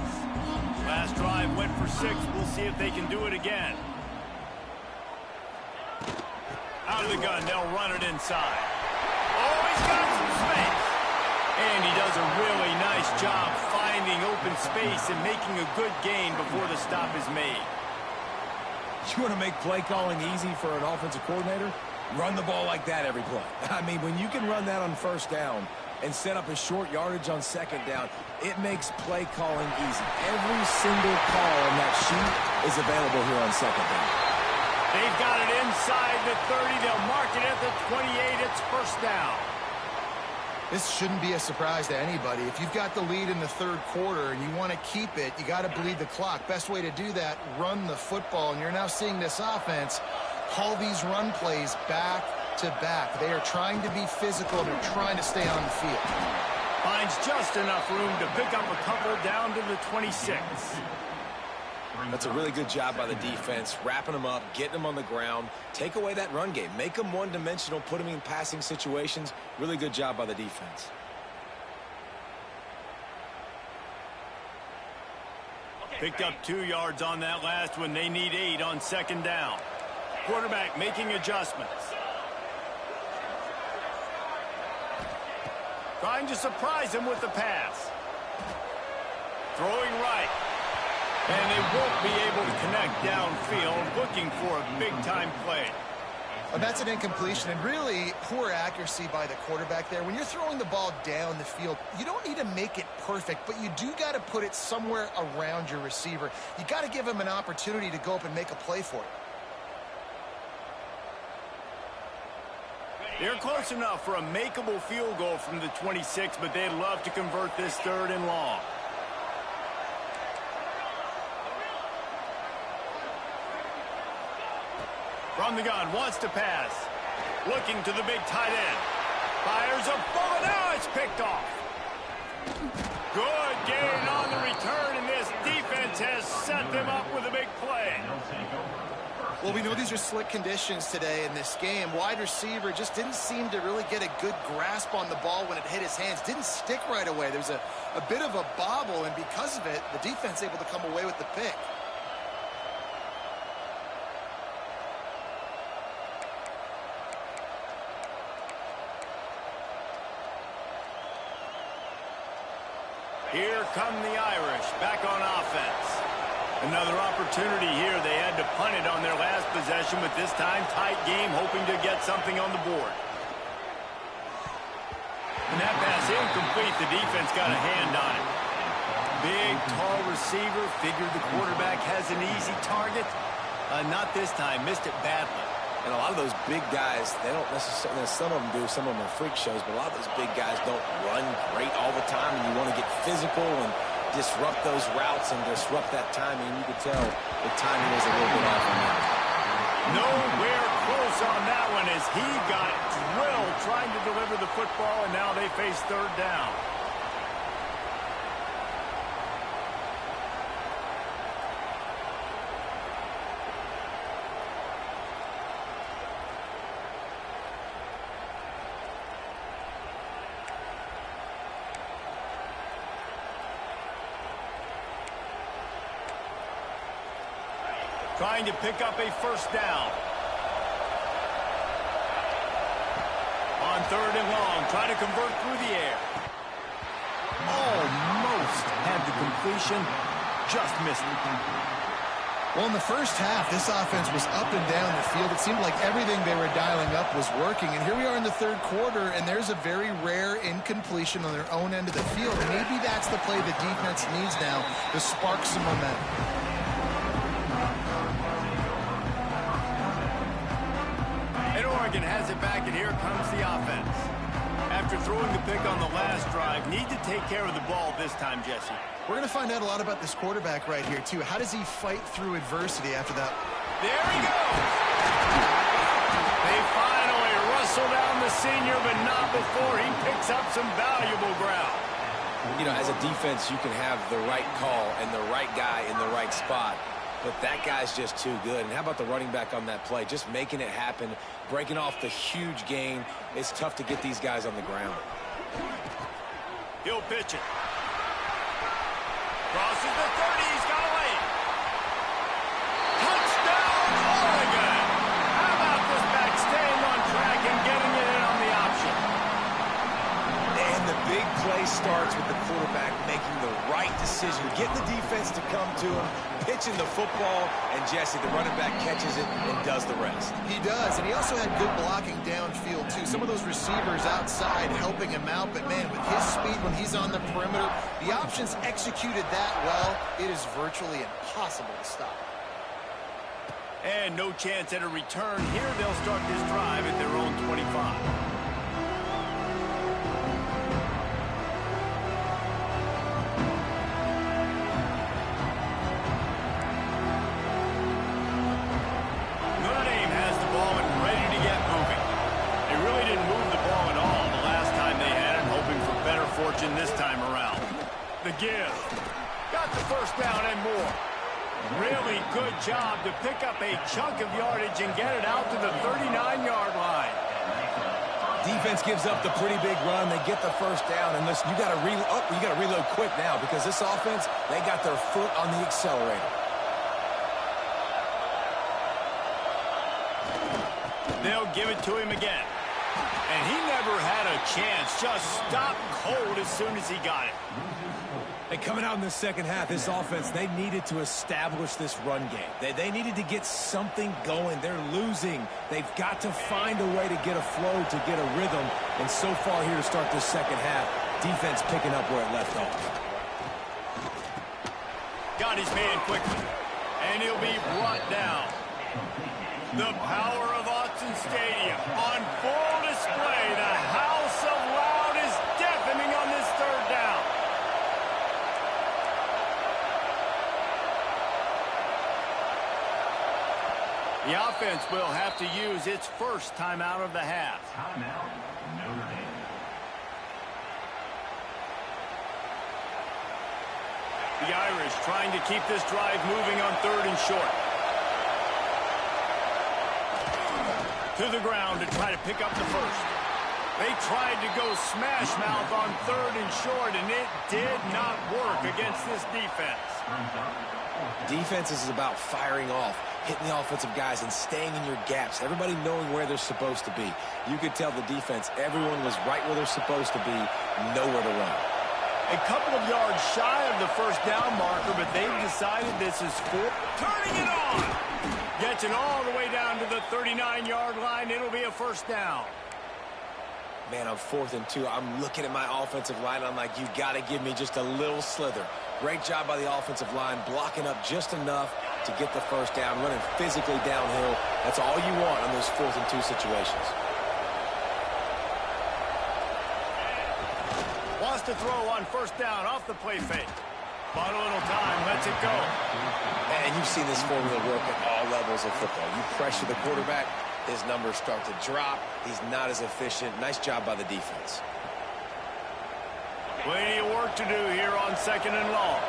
[SPEAKER 1] Last drive went for 6. We'll see if they can do it again. Out of the gun, they'll run it inside. Oh, he's got some space. And he does a really nice job finding open space and making a good gain before the stop is made.
[SPEAKER 3] You want to make play calling easy for an offensive coordinator? Run the ball like that every play. I mean, when you can run that on first down and set up a short yardage on second down, it makes play calling easy. Every single call on that sheet is available here on second down.
[SPEAKER 1] They've got it inside the 30. They'll mark it at the 28. It's first down.
[SPEAKER 2] This shouldn't be a surprise to anybody. If you've got the lead in the third quarter and you want to keep it, you got to bleed the clock. Best way to do that, run the football. And you're now seeing this offense haul these run plays back to back. They are trying to be physical. They're trying to stay on the field.
[SPEAKER 1] Finds just enough room to pick up a couple down to the 26.
[SPEAKER 3] That's a really good job by the defense, wrapping them up, getting them on the ground. Take away that run game. Make them one-dimensional, put them in passing situations. Really good job by the defense.
[SPEAKER 1] Picked up 2 yards on that last one. They need 8 on second down. Quarterback making adjustments. Trying to surprise him with the pass. Throwing right. And they won't be able to connect downfield, looking for a big-time play.
[SPEAKER 2] And that's an incompletion, and really poor accuracy by the quarterback there. When you're throwing the ball down the field, you don't need to make it perfect, but you do got to put it somewhere around your receiver. You got to give him an opportunity to go up and make a play for it.
[SPEAKER 1] They're close enough for a makeable field goal from the 26, but they'd love to convert this third and long. From the gun, wants to pass. Looking to the big tight end. Fires a ball, now it's picked off. Good gain on the return, and this defense has set them up with a big play.
[SPEAKER 2] Well, we know these are slick conditions today in this game. Wide receiver just didn't seem to really get a good grasp on the ball when it hit his hands. Didn't stick right away. There's a bit of a bobble, and because of it, the defense able to come away with the pick.
[SPEAKER 1] Here come the Irish back on offense. Another opportunity here. They had to punt it on their last possession, but this time tight game, hoping to get something on the board. And that pass incomplete. The defense got a hand on it. Big, tall receiver. Figured the quarterback has an easy target. Not this time. Missed it badly.
[SPEAKER 3] And a lot of those big guys, they don't necessarily, some of them do, some of them are freak shows, but a lot of those big guys don't run great all the time, and you want to get physical and disrupt those routes and disrupt that timing. You could tell the timing was a little bit off on that.
[SPEAKER 1] Nowhere close on that one as he got drilled trying to deliver the football, and now they face third down. trying to pick up a first down. On 3rd and long, trying to convert through the air. Almost had the completion, just missed it.
[SPEAKER 2] Well, in the first half, this offense was up and down the field. It seemed like everything they were dialing up was working. And here we are in the 3rd quarter, and there's a very rare incompletion on their own end of the field. Maybe that's the play the defense needs now to spark some momentum.
[SPEAKER 1] And Oregon has it back, and here comes the offense. After throwing the pick on the last drive, need to take care of the ball this time, Jesse.
[SPEAKER 2] We're going to find out a lot about this quarterback right here, too. How does he fight through adversity after that?
[SPEAKER 1] There he goes. They finally rustle down the senior, but not before he picks up some valuable ground.
[SPEAKER 3] You know, as a defense, you can have the right call and the right guy in the right spot, but that guy's just too good. And how about the running back on that play? Just making it happen, breaking off the huge gain. It's tough to get these guys on the ground.
[SPEAKER 1] He'll pitch it. Crosses the 30, he's got away. Touchdown, Oregon! How about this back staying on track and getting it in on the option?
[SPEAKER 3] And the big play starts with the quarterback making the right decision, getting the defense to come to him, pitching the football, and Jesse, the running back, catches it and does the rest.
[SPEAKER 2] He does, and he also had good blocking downfield, too. Some of those receivers outside helping him out, but, man, with his speed when he's on the perimeter, the options executed that well, it is virtually impossible to stop.
[SPEAKER 1] And no chance at a return here. They'll start this drive at their own 25. This time around. The give. Got the first down and more. Really good job to pick up a chunk of yardage and get it out to the 39-yard line.
[SPEAKER 3] Defense gives up the pretty big run. They get the first down, and listen, you got to reload quick now because this offense, they got their foot on the accelerator.
[SPEAKER 1] They'll give it to him again. And he never had a chance. Just stopped cold as soon as he got it.
[SPEAKER 3] And coming out in the second half, this offense, they needed to establish this run game. They needed to get something going. They're losing. They've got to find a way to get a flow, to get a rhythm. And so far here to start this second half, defense picking up where it left off.
[SPEAKER 1] Got his man quickly. And he'll be brought down. The power of Autzen Stadium on full display. The house of loud is deafening on this 3rd down. The offense will have to use its first timeout of the half.
[SPEAKER 5] Timeout, Notre Dame.
[SPEAKER 1] The Irish trying to keep this drive moving on 3rd and short. To the ground to try to pick up the first. They tried to go smash mouth on 3rd and short, and it did not work against this defense.
[SPEAKER 3] Defense is about firing off, hitting the offensive guys and staying in your gaps. Everybody knowing where they're supposed to be. You could tell the defense, everyone was right where they're supposed to be, nowhere to run.
[SPEAKER 1] A couple of yards shy of the first down marker, but they've decided this is turning it on. Gets it all the way down to the 39-yard line. It'll be a first down.
[SPEAKER 3] Man, on 4th and 2, I'm looking at my offensive line. I'm like, you got to give me just a little slither. Great job by the offensive line, blocking up just enough to get the first down, running physically downhill. That's all you want on those 4th and 2 situations.
[SPEAKER 1] Wants to throw on first down off the play fake. Bought a little time, lets it go.
[SPEAKER 3] And you've seen this formula work at all levels of football. You pressure the quarterback, his numbers start to drop. He's not as efficient. Nice job by the defense.
[SPEAKER 1] Plenty of work to do here on 2nd and long.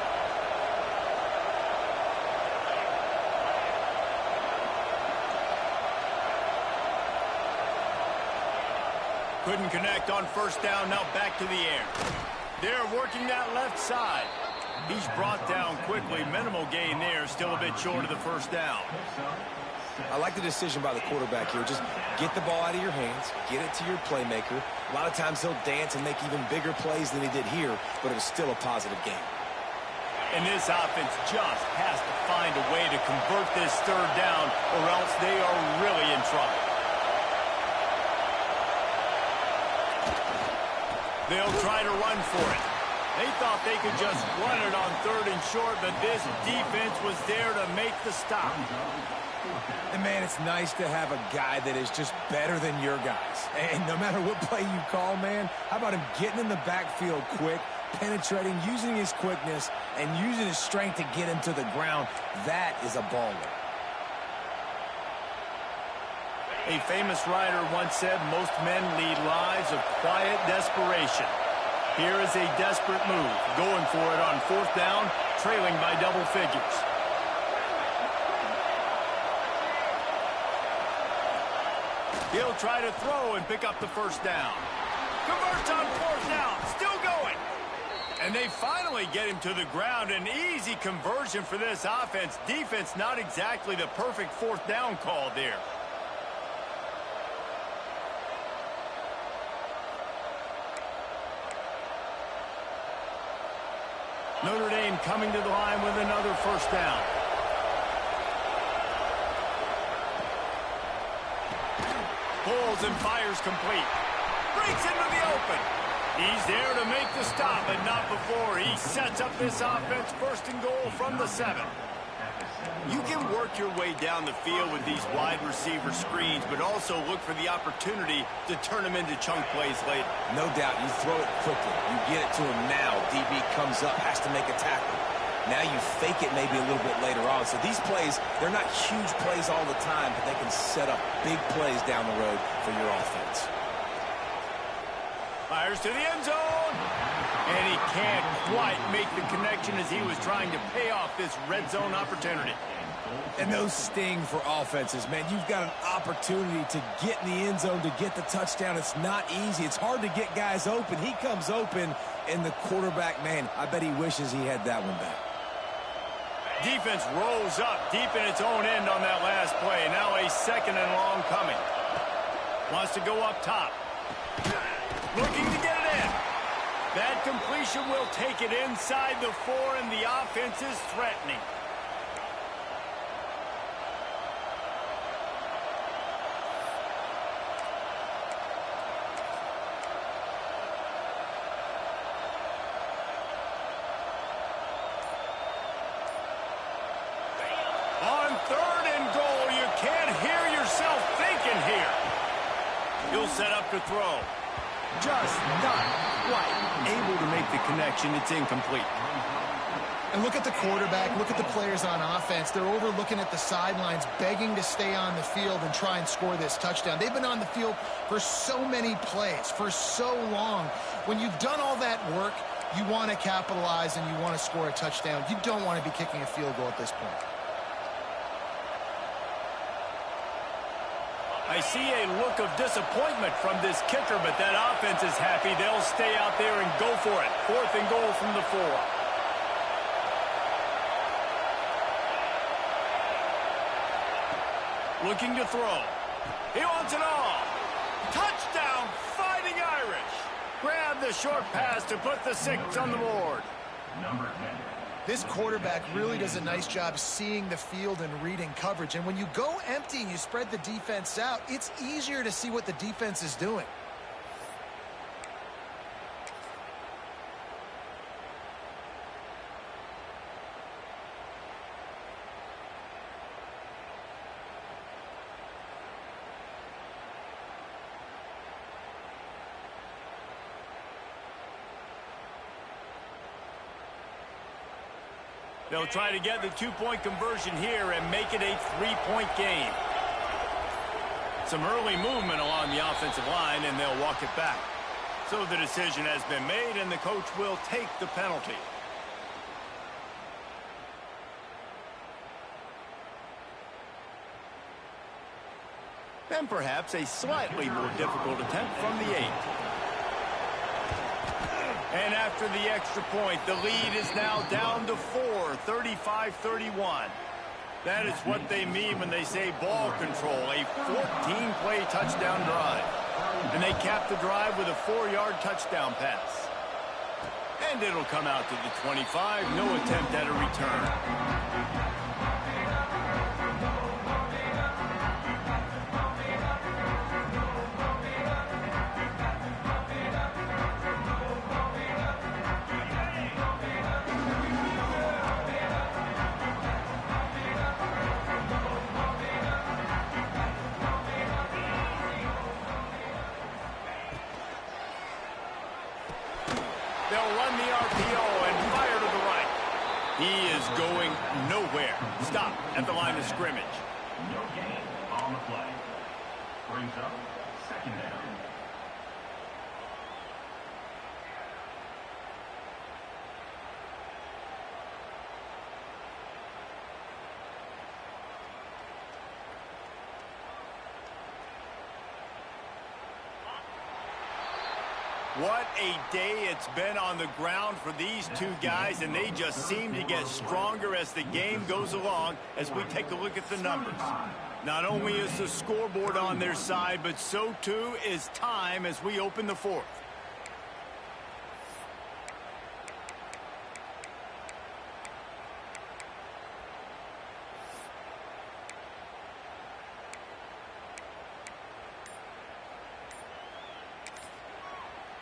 [SPEAKER 1] Couldn't connect on first down, now back to the air. They're working that left side. He's brought down quickly. Minimal gain there. Still a bit short of the first down.
[SPEAKER 3] I like the decision by the quarterback here. Just get the ball out of your hands, get it to your playmaker. A lot of times he'll dance and make even bigger plays than he did here, but it was still a positive game.
[SPEAKER 1] And this offense just has to find a way to convert this third down, or else they are really in trouble. They'll try to run for it. They thought they could just run it on 3rd and short, but this defense was there to make the stop.
[SPEAKER 3] And, man, it's nice to have a guy that is just better than your guys. And no matter what play you call, man, how about him getting in the backfield quick, penetrating, using his quickness, and using his strength to get him to the ground? That is a baller.
[SPEAKER 1] A famous writer once said, most men lead lives of quiet desperation. Here is a desperate move, going for it on 4th down, trailing by double figures. He'll try to throw and pick up the first down. Converts on 4th down, still going. And they finally get him to the ground. An easy conversion for this offense. Defense not exactly the perfect 4th down call there. Notre Dame coming to the line with another first down. Pulls and fires complete. Breaks into the open. He's there to make the stop, but not before. He sets up this offense 1st and goal from the 7. You can work your way down the field with these wide receiver screens, but also look for the opportunity to turn them into chunk plays later.
[SPEAKER 3] No doubt, you throw it quickly. You get it to him now. DB comes up, has to make a tackle. Now you fake it maybe a little bit later on. So these plays, they're not huge plays all the time, but they can set up big plays down the road for your offense.
[SPEAKER 1] Fires to the end zone. And he can't quite make the connection as he was trying to pay off this red zone opportunity.
[SPEAKER 3] And those sting for offenses, man. You've got an opportunity to get in the end zone, to get the touchdown. It's not easy. It's hard to get guys open. He comes open, and the quarterback, man, I bet he wishes he had that one back.
[SPEAKER 1] Defense rolls up deep in its own end on that last play. Now a 2nd and long coming. Wants to go up top. Looking to get it in. That completion will take it inside the 4, and the offense is threatening. On 3rd and goal, you can't hear yourself thinking here. He'll set up to throw. Just not quite able to make the connection. It's incomplete.
[SPEAKER 2] And look at the quarterback, look at the players on offense. They're overlooking at the sidelines, begging to stay on the field and try and score this touchdown. They've been on the field for so many plays, for so long. When you've done all that work, you want to capitalize and you want to score a touchdown. You don't want to be kicking a field goal at this point.
[SPEAKER 1] I see a look of disappointment from this kicker, but that offense is happy. They'll stay out there and go for it. 4th and goal from the 4. Looking to throw. He wants it all. Touchdown, Fighting Irish. Grab the short pass to put the 6 on the board.
[SPEAKER 5] Number 10.
[SPEAKER 2] This quarterback really does a nice job seeing the field and reading coverage. And when you go empty and you spread the defense out, it's easier to see what the defense is doing.
[SPEAKER 1] They'll try to get the 2-point conversion here and make it a 3-point game. Some early movement along the offensive line, and they'll walk it back. So the decision has been made, and the coach will take the penalty. And perhaps a slightly more difficult attempt from the 8. And after the extra point, the lead is now down to 4, 35-31. That is what they mean when they say ball control, a 14-play touchdown drive. And they cap the drive with a 4-yard touchdown pass. And it'll come out to the 25, no attempt at a return. They'll run the RPO and fire to the right. He is going nowhere. Stop at the line of scrimmage.
[SPEAKER 5] No gain on the play. Brings up second down.
[SPEAKER 1] What a day it's been on the ground for these two guys, and they just seem to get stronger as the game goes along as we take a look at the numbers. Not only is the scoreboard on their side, but so too is time as we open the fourth.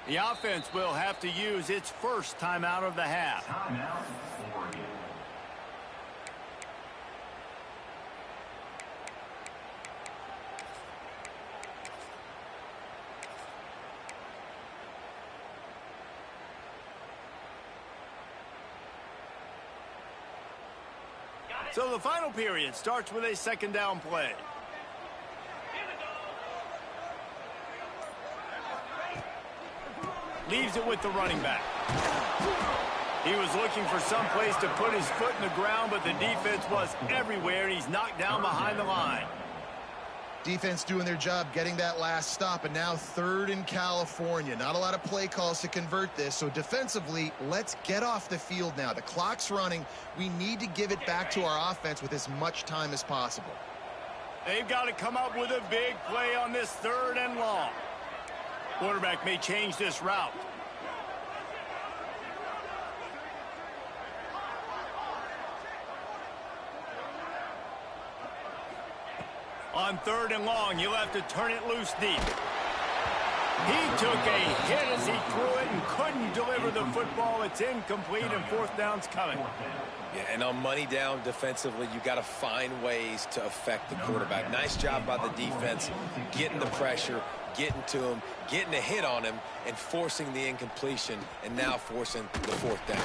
[SPEAKER 1] The offense will have to use its first timeout of the half.
[SPEAKER 5] Timeout, Oregon.
[SPEAKER 1] So the final period starts with a second down play. Leaves it with the running back. He was looking for some place to put his foot in the ground, but the defense was everywhere, and he's knocked down behind the line.
[SPEAKER 2] Defense doing their job getting that last stop, and now third in California. Not a lot of play calls to convert this, so defensively, let's get off the field now. The clock's running. We need to give it back to our offense with as much time as possible.
[SPEAKER 1] They've got to come up with a big play on this third and long. Quarterback may change this route. On third and long, you'll have to turn it loose deep. He took a hit as he threw it and couldn't deliver the football. It's incomplete, and fourth down's coming.
[SPEAKER 3] Yeah, and on money down defensively, you got to find ways to affect the quarterback. Nice job by the defense, getting the pressure, getting to him, getting a hit on him, and forcing the incompletion, and now forcing the fourth down.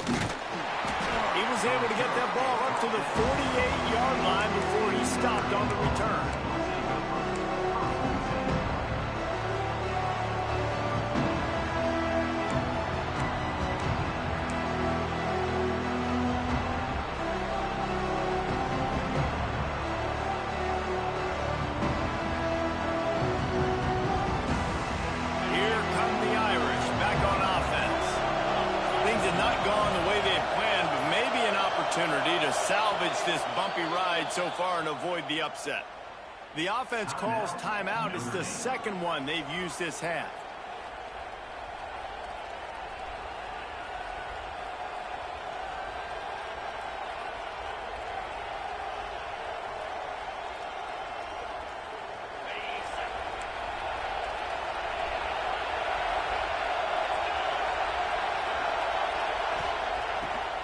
[SPEAKER 1] He was able to get that ball up to the 48-yard line before he stopped on the return. To salvage this bumpy ride so far and avoid the upset. The offense calls timeout. It's the second one they've used this half.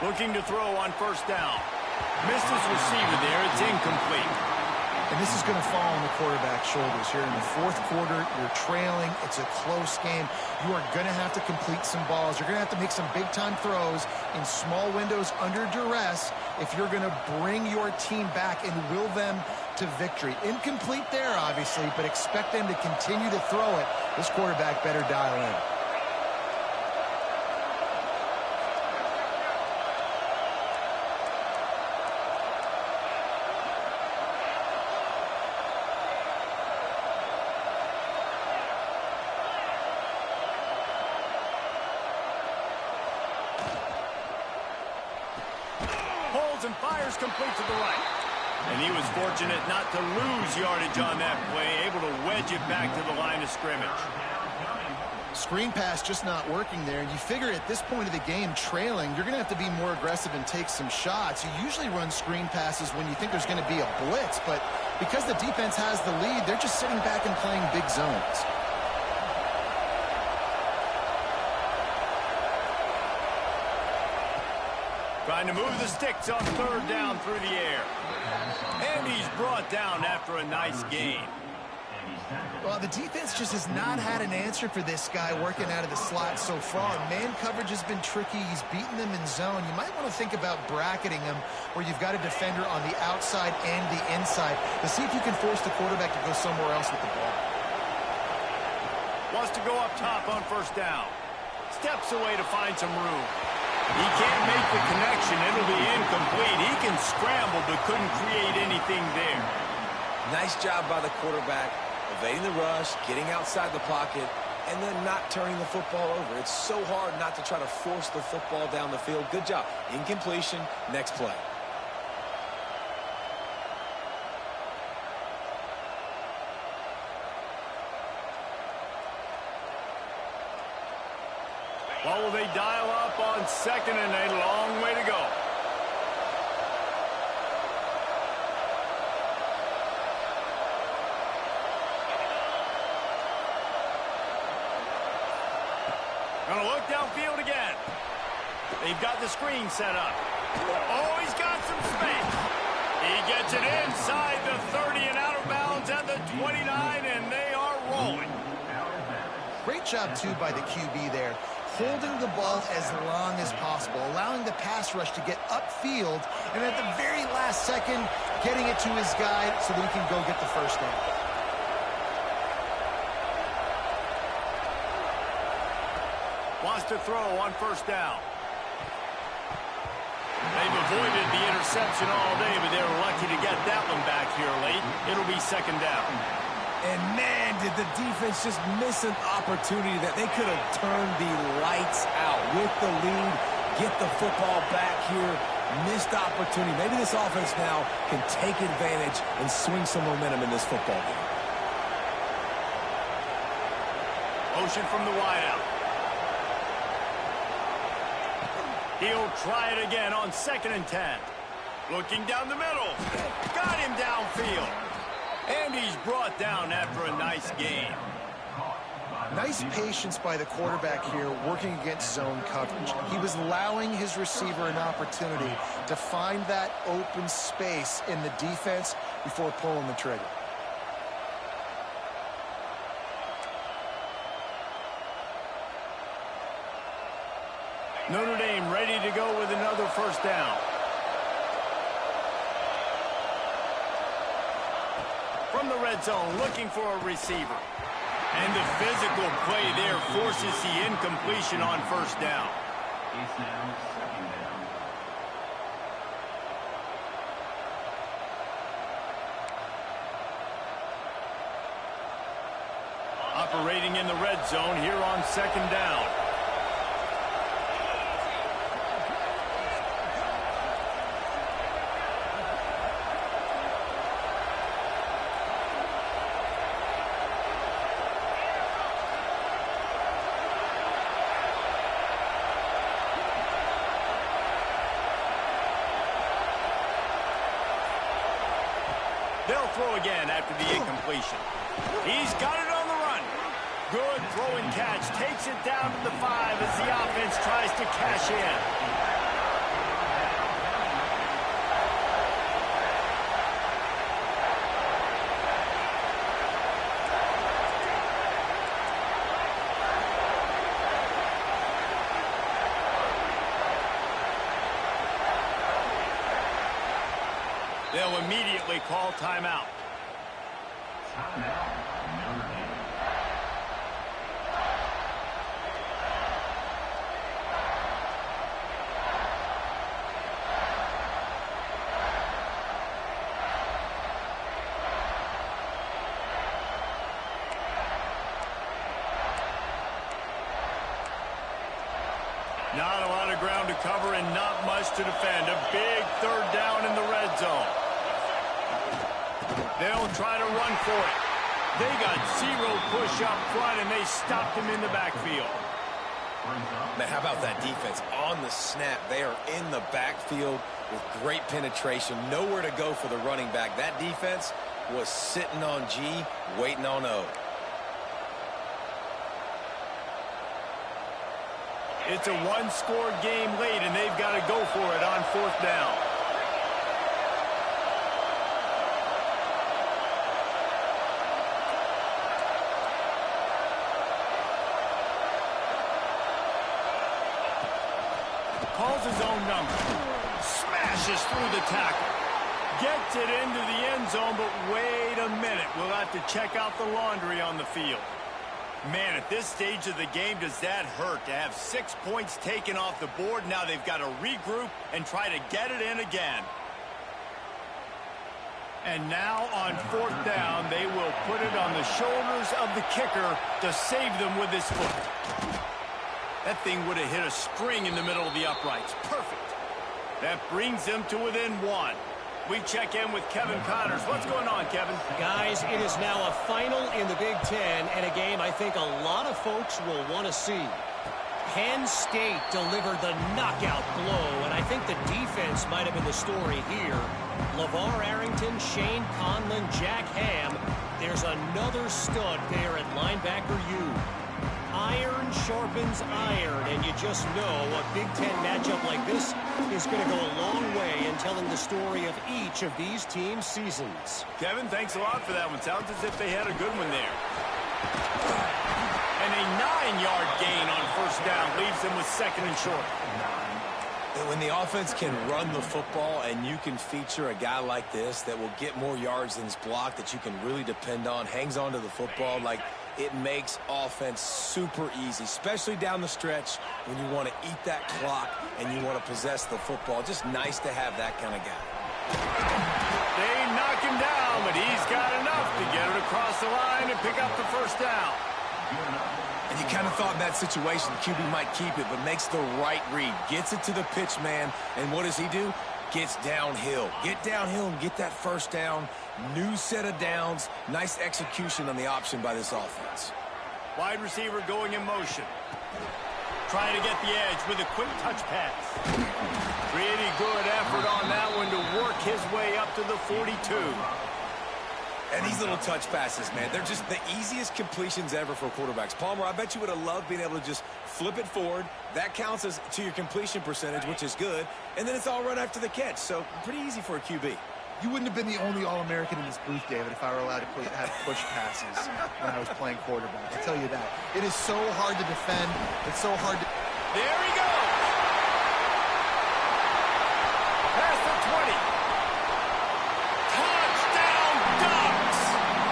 [SPEAKER 1] Looking to throw on first down. Missed his receiver there. It's incomplete.
[SPEAKER 2] And this is going to fall on the quarterback's shoulders here in the fourth quarter. You're trailing. It's a close game. You are going to have to complete some balls. You're going to have to make some big-time throws in small windows under duress if you're going to bring your team back and will them to victory. Incomplete there, obviously, but expect them to continue to throw it. This quarterback better dial in.
[SPEAKER 1] and fires complete to the right. And he was fortunate not to lose yardage on that play, able to wedge it back to the line of scrimmage.
[SPEAKER 2] Screen pass just not working there. You figure at this point of the game, trailing, you're going to have to be more aggressive and take some shots. You usually run screen passes when you think there's going to be a blitz, but because the defense has the lead, they're just sitting back and playing big zones.
[SPEAKER 1] Trying to move the sticks on third down through the air. And he's brought down after a nice gain.
[SPEAKER 2] Well, the defense just has not had an answer for this guy working out of the slot so far. Man coverage has been tricky. He's beaten them in zone. You might want to think about bracketing him where you've got a defender on the outside and the inside to see if you can force the quarterback to go somewhere else with the ball.
[SPEAKER 1] Wants to go up top on first down. Steps away to find some room. He can't make the connection. It'll be incomplete. He can scramble but couldn't create anything there.
[SPEAKER 3] Nice job by the quarterback, evading the rush, getting outside the pocket, and then not turning the football over. It's so hard not to try to force the football down the field. Good job. Incompletion, next play.
[SPEAKER 1] What will they dial up on second and a long way to go? Gonna look downfield again. They've got the screen set up. Oh, he's got some space. He gets it inside the 30 and out of bounds at the 29, and they are rolling.
[SPEAKER 2] Great job, too, by the QB there. Holding the ball as long as possible, allowing the pass rush to get upfield, and at the very last second, getting it to his guy so that he can go get the first down.
[SPEAKER 1] Wants to throw on first down. They've avoided the interception all day, but they were lucky to get that one back here late. It'll be second down.
[SPEAKER 3] And man, did the defense just miss an opportunity that they could have turned the lights out with the lead, get the football back here. Missed opportunity. Maybe this offense now can take advantage and swing some momentum in this football game.
[SPEAKER 1] Motion from the wideout. He'll try it again on 2nd and 10. Looking down the middle. Got him downfield. And he's brought down after a nice gain.
[SPEAKER 2] Nice patience by the quarterback here working against zone coverage. He was allowing his receiver an opportunity to find that open space in the defense before pulling the trigger.
[SPEAKER 1] Notre Dame ready to go with another first down. From the red zone, looking for a receiver. And the physical play there forces the incompletion on first down.
[SPEAKER 5] It's now second down.
[SPEAKER 1] Operating in the red zone here on 2nd down. They'll throw again after the incompletion. He's got it on the run. Good throw and catch. Takes it down to the 5 as the offense tries to cash in. They'll immediately call timeout.
[SPEAKER 5] Timeout, Notre Dame.
[SPEAKER 1] Not a lot of ground to cover and not much to defend. A big third down in the red zone. They'll try to run for it. They got zero push up front, and they stopped him in the backfield.
[SPEAKER 3] Man, how about that defense? On the snap, they are in the backfield with great penetration. Nowhere to go for the running back. That defense was sitting on G, waiting on O.
[SPEAKER 1] It's a one-score game late, and they've got to go for it on fourth down. Calls his own number. Smashes through the tackle. Gets it into the end zone, but wait a minute. We'll have to check out the laundry on the field. Man, at this stage of the game, does that hurt to have 6 points taken off the board? Now they've got to regroup and try to get it in again. And now on fourth down, they will put it on the shoulders of the kicker to save them with his foot. That thing would have hit a string in the middle of the uprights. Perfect. That brings them to within one. We check in with Kevin Connors. What's going on, Kevin?
[SPEAKER 4] Guys, it is now a final in the Big Ten, and a game I think a lot of folks will want to see. Penn State delivered the knockout blow, and I think the defense might have been the story here. LeVar Arrington, Shane Conlon, Jack Ham. There's another stud there at linebacker U. Iron sharpens iron, and you just know a Big Ten matchup like this is going to go a long way in telling the story of each of these teams' seasons.
[SPEAKER 1] Kevin, thanks a lot for that one. Sounds as if they had a good one there. And a 9-yard gain on first down leaves them with second and short.
[SPEAKER 3] When the offense can run the football and you can feature a guy like this that will get more yards than his block, that you can really depend on, hangs on to the football, like, it makes offense super easy, especially down the stretch when you want to eat that clock and you want to possess the football. Just nice to have that kind of guy.
[SPEAKER 1] They knock him down, but he's got enough to get it across the line and pick up the first down.
[SPEAKER 3] And you kind of thought in that situation QB might keep it, but makes the right read. Gets it to the pitch man, and what does he do? Gets downhill. Get downhill and get that first down. New set of downs. Nice execution on the option by this offense.
[SPEAKER 1] Wide receiver going in motion. Trying to get the edge with a quick touch pass. Pretty good effort on that one to work his way up to the 42.
[SPEAKER 3] And these little touch passes, man, they're just the easiest completions ever for quarterbacks. Palmer, I bet you would have loved being able to just flip it forward. That counts as to your completion percentage, which is good. And then it's all run after the catch. So pretty easy for a QB.
[SPEAKER 2] You wouldn't have been the only All-American in this booth, David, if I were allowed to have push passes when I was playing quarterback. I'll tell you that. It is so hard to defend. It's so hard to...
[SPEAKER 1] There he goes. Past the 20. Touchdown Ducks.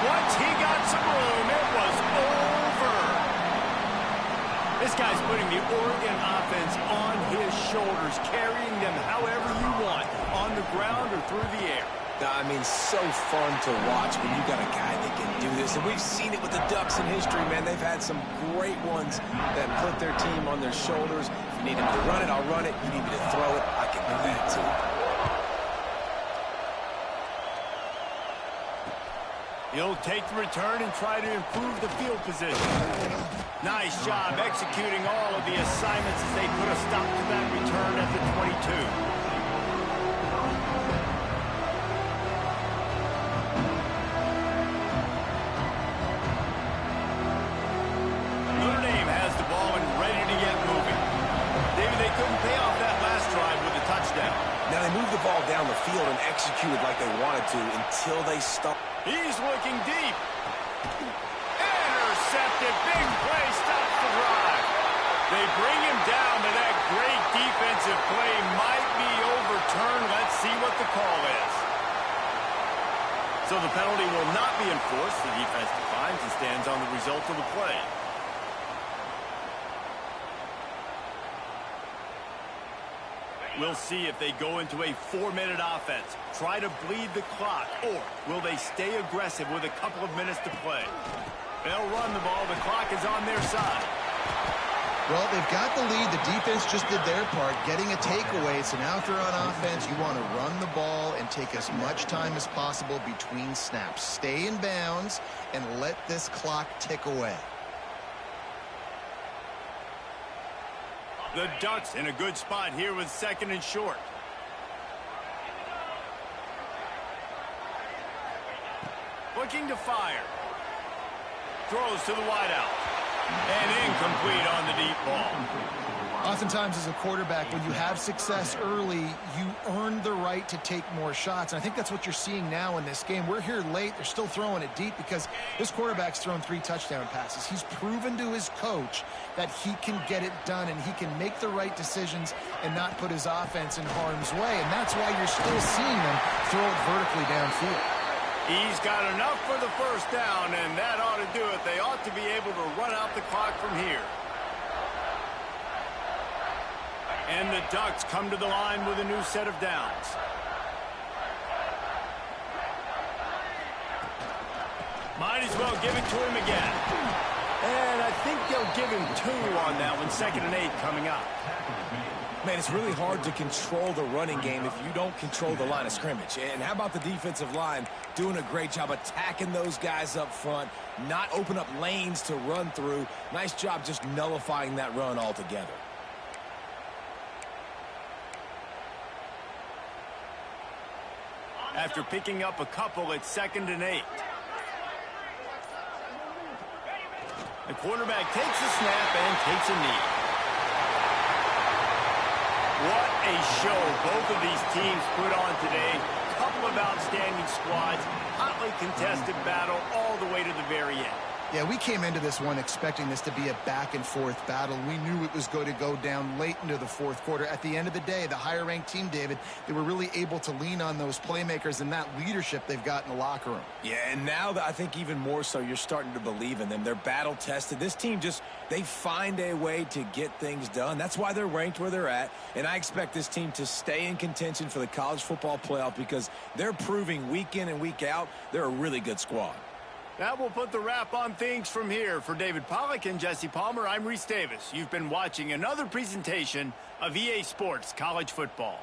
[SPEAKER 1] Once he got some room, it was over. This guy's putting the Oregon offense on his shoulders, carrying them however you want, on the ground or through the air.
[SPEAKER 3] I mean, so fun to watch when you got a guy that can do this. And we've seen it with the Ducks in history, man. They've had some great ones that put their team on their shoulders. If you need me to run it, I'll run it. You need me to throw it, I can do that too.
[SPEAKER 1] He'll take the return and try to improve the field position. Nice job executing all of the assignments as they put a stop to that return at the 22. Notre Dame has the ball and ready to get moving. David, they couldn't pay off that last drive with a touchdown.
[SPEAKER 3] Now they moved the ball down the field and executed like they wanted to until they stopped.
[SPEAKER 1] He's looking deep. Intercepted. Big play. Stops the drive. They bring him down, but that great defensive play might be overturned. Let's see what the call is. So the penalty will not be enforced. The defense defines and stands on the result of the play. We'll see if they go into a 4-minute offense, try to bleed the clock, or will they stay aggressive with a couple of minutes to play? They'll run the ball. The clock is on their side.
[SPEAKER 2] Well, they've got the lead. The defense just did their part, getting a takeaway. So now if you're on offense, you want to run the ball and take as much time as possible between snaps. Stay in bounds and let this clock tick away.
[SPEAKER 1] The Ducks in a good spot here with 2nd and short. Looking to fire. Throws to the wideout. And incomplete on the deep ball.
[SPEAKER 2] Oftentimes as a quarterback, when you have success early, you earn the right to take more shots. And I think that's what you're seeing now in this game. We're here late. They're still throwing it deep because this quarterback's thrown 3 touchdown passes. He's proven to his coach that he can get it done and he can make the right decisions and not put his offense in harm's way. And that's why you're still seeing them throw it vertically downfield.
[SPEAKER 1] He's got enough for the first down, and that ought to do it. They ought to be able to run out the clock from here. And the Ducks come to the line with a new set of downs. Might as well give it to him again. And I think they'll give him 2 on that one. 2nd and 8 coming up.
[SPEAKER 3] Man, it's really hard to control the running game if you don't control the line of scrimmage. And how about the defensive line doing a great job attacking those guys up front, not open up lanes to run through. Nice job just nullifying that run altogether.
[SPEAKER 1] After picking up a couple, it's 2nd and 8. The quarterback takes a snap and takes a knee. What a show both of these teams put on today. Couple of outstanding squads, hotly contested battle all the way to the very end.
[SPEAKER 2] Yeah, we came into this one expecting this to be a back-and-forth battle. We knew it was going to go down late into the 4th quarter. At the end of the day, the higher-ranked team, David, they were really able to lean on those playmakers and that leadership they've got in the locker room.
[SPEAKER 3] Yeah, and now I think even more so, you're starting to believe in them. They're battle-tested. This team they find a way to get things done. That's why they're ranked where they're at. And I expect this team to stay in contention for the college football playoff because they're proving week in and week out they're a really good squad.
[SPEAKER 1] That will put the wrap on things from here. For David Pollack and Jesse Palmer, I'm Reese Davis. You've been watching another presentation of EA Sports College Football.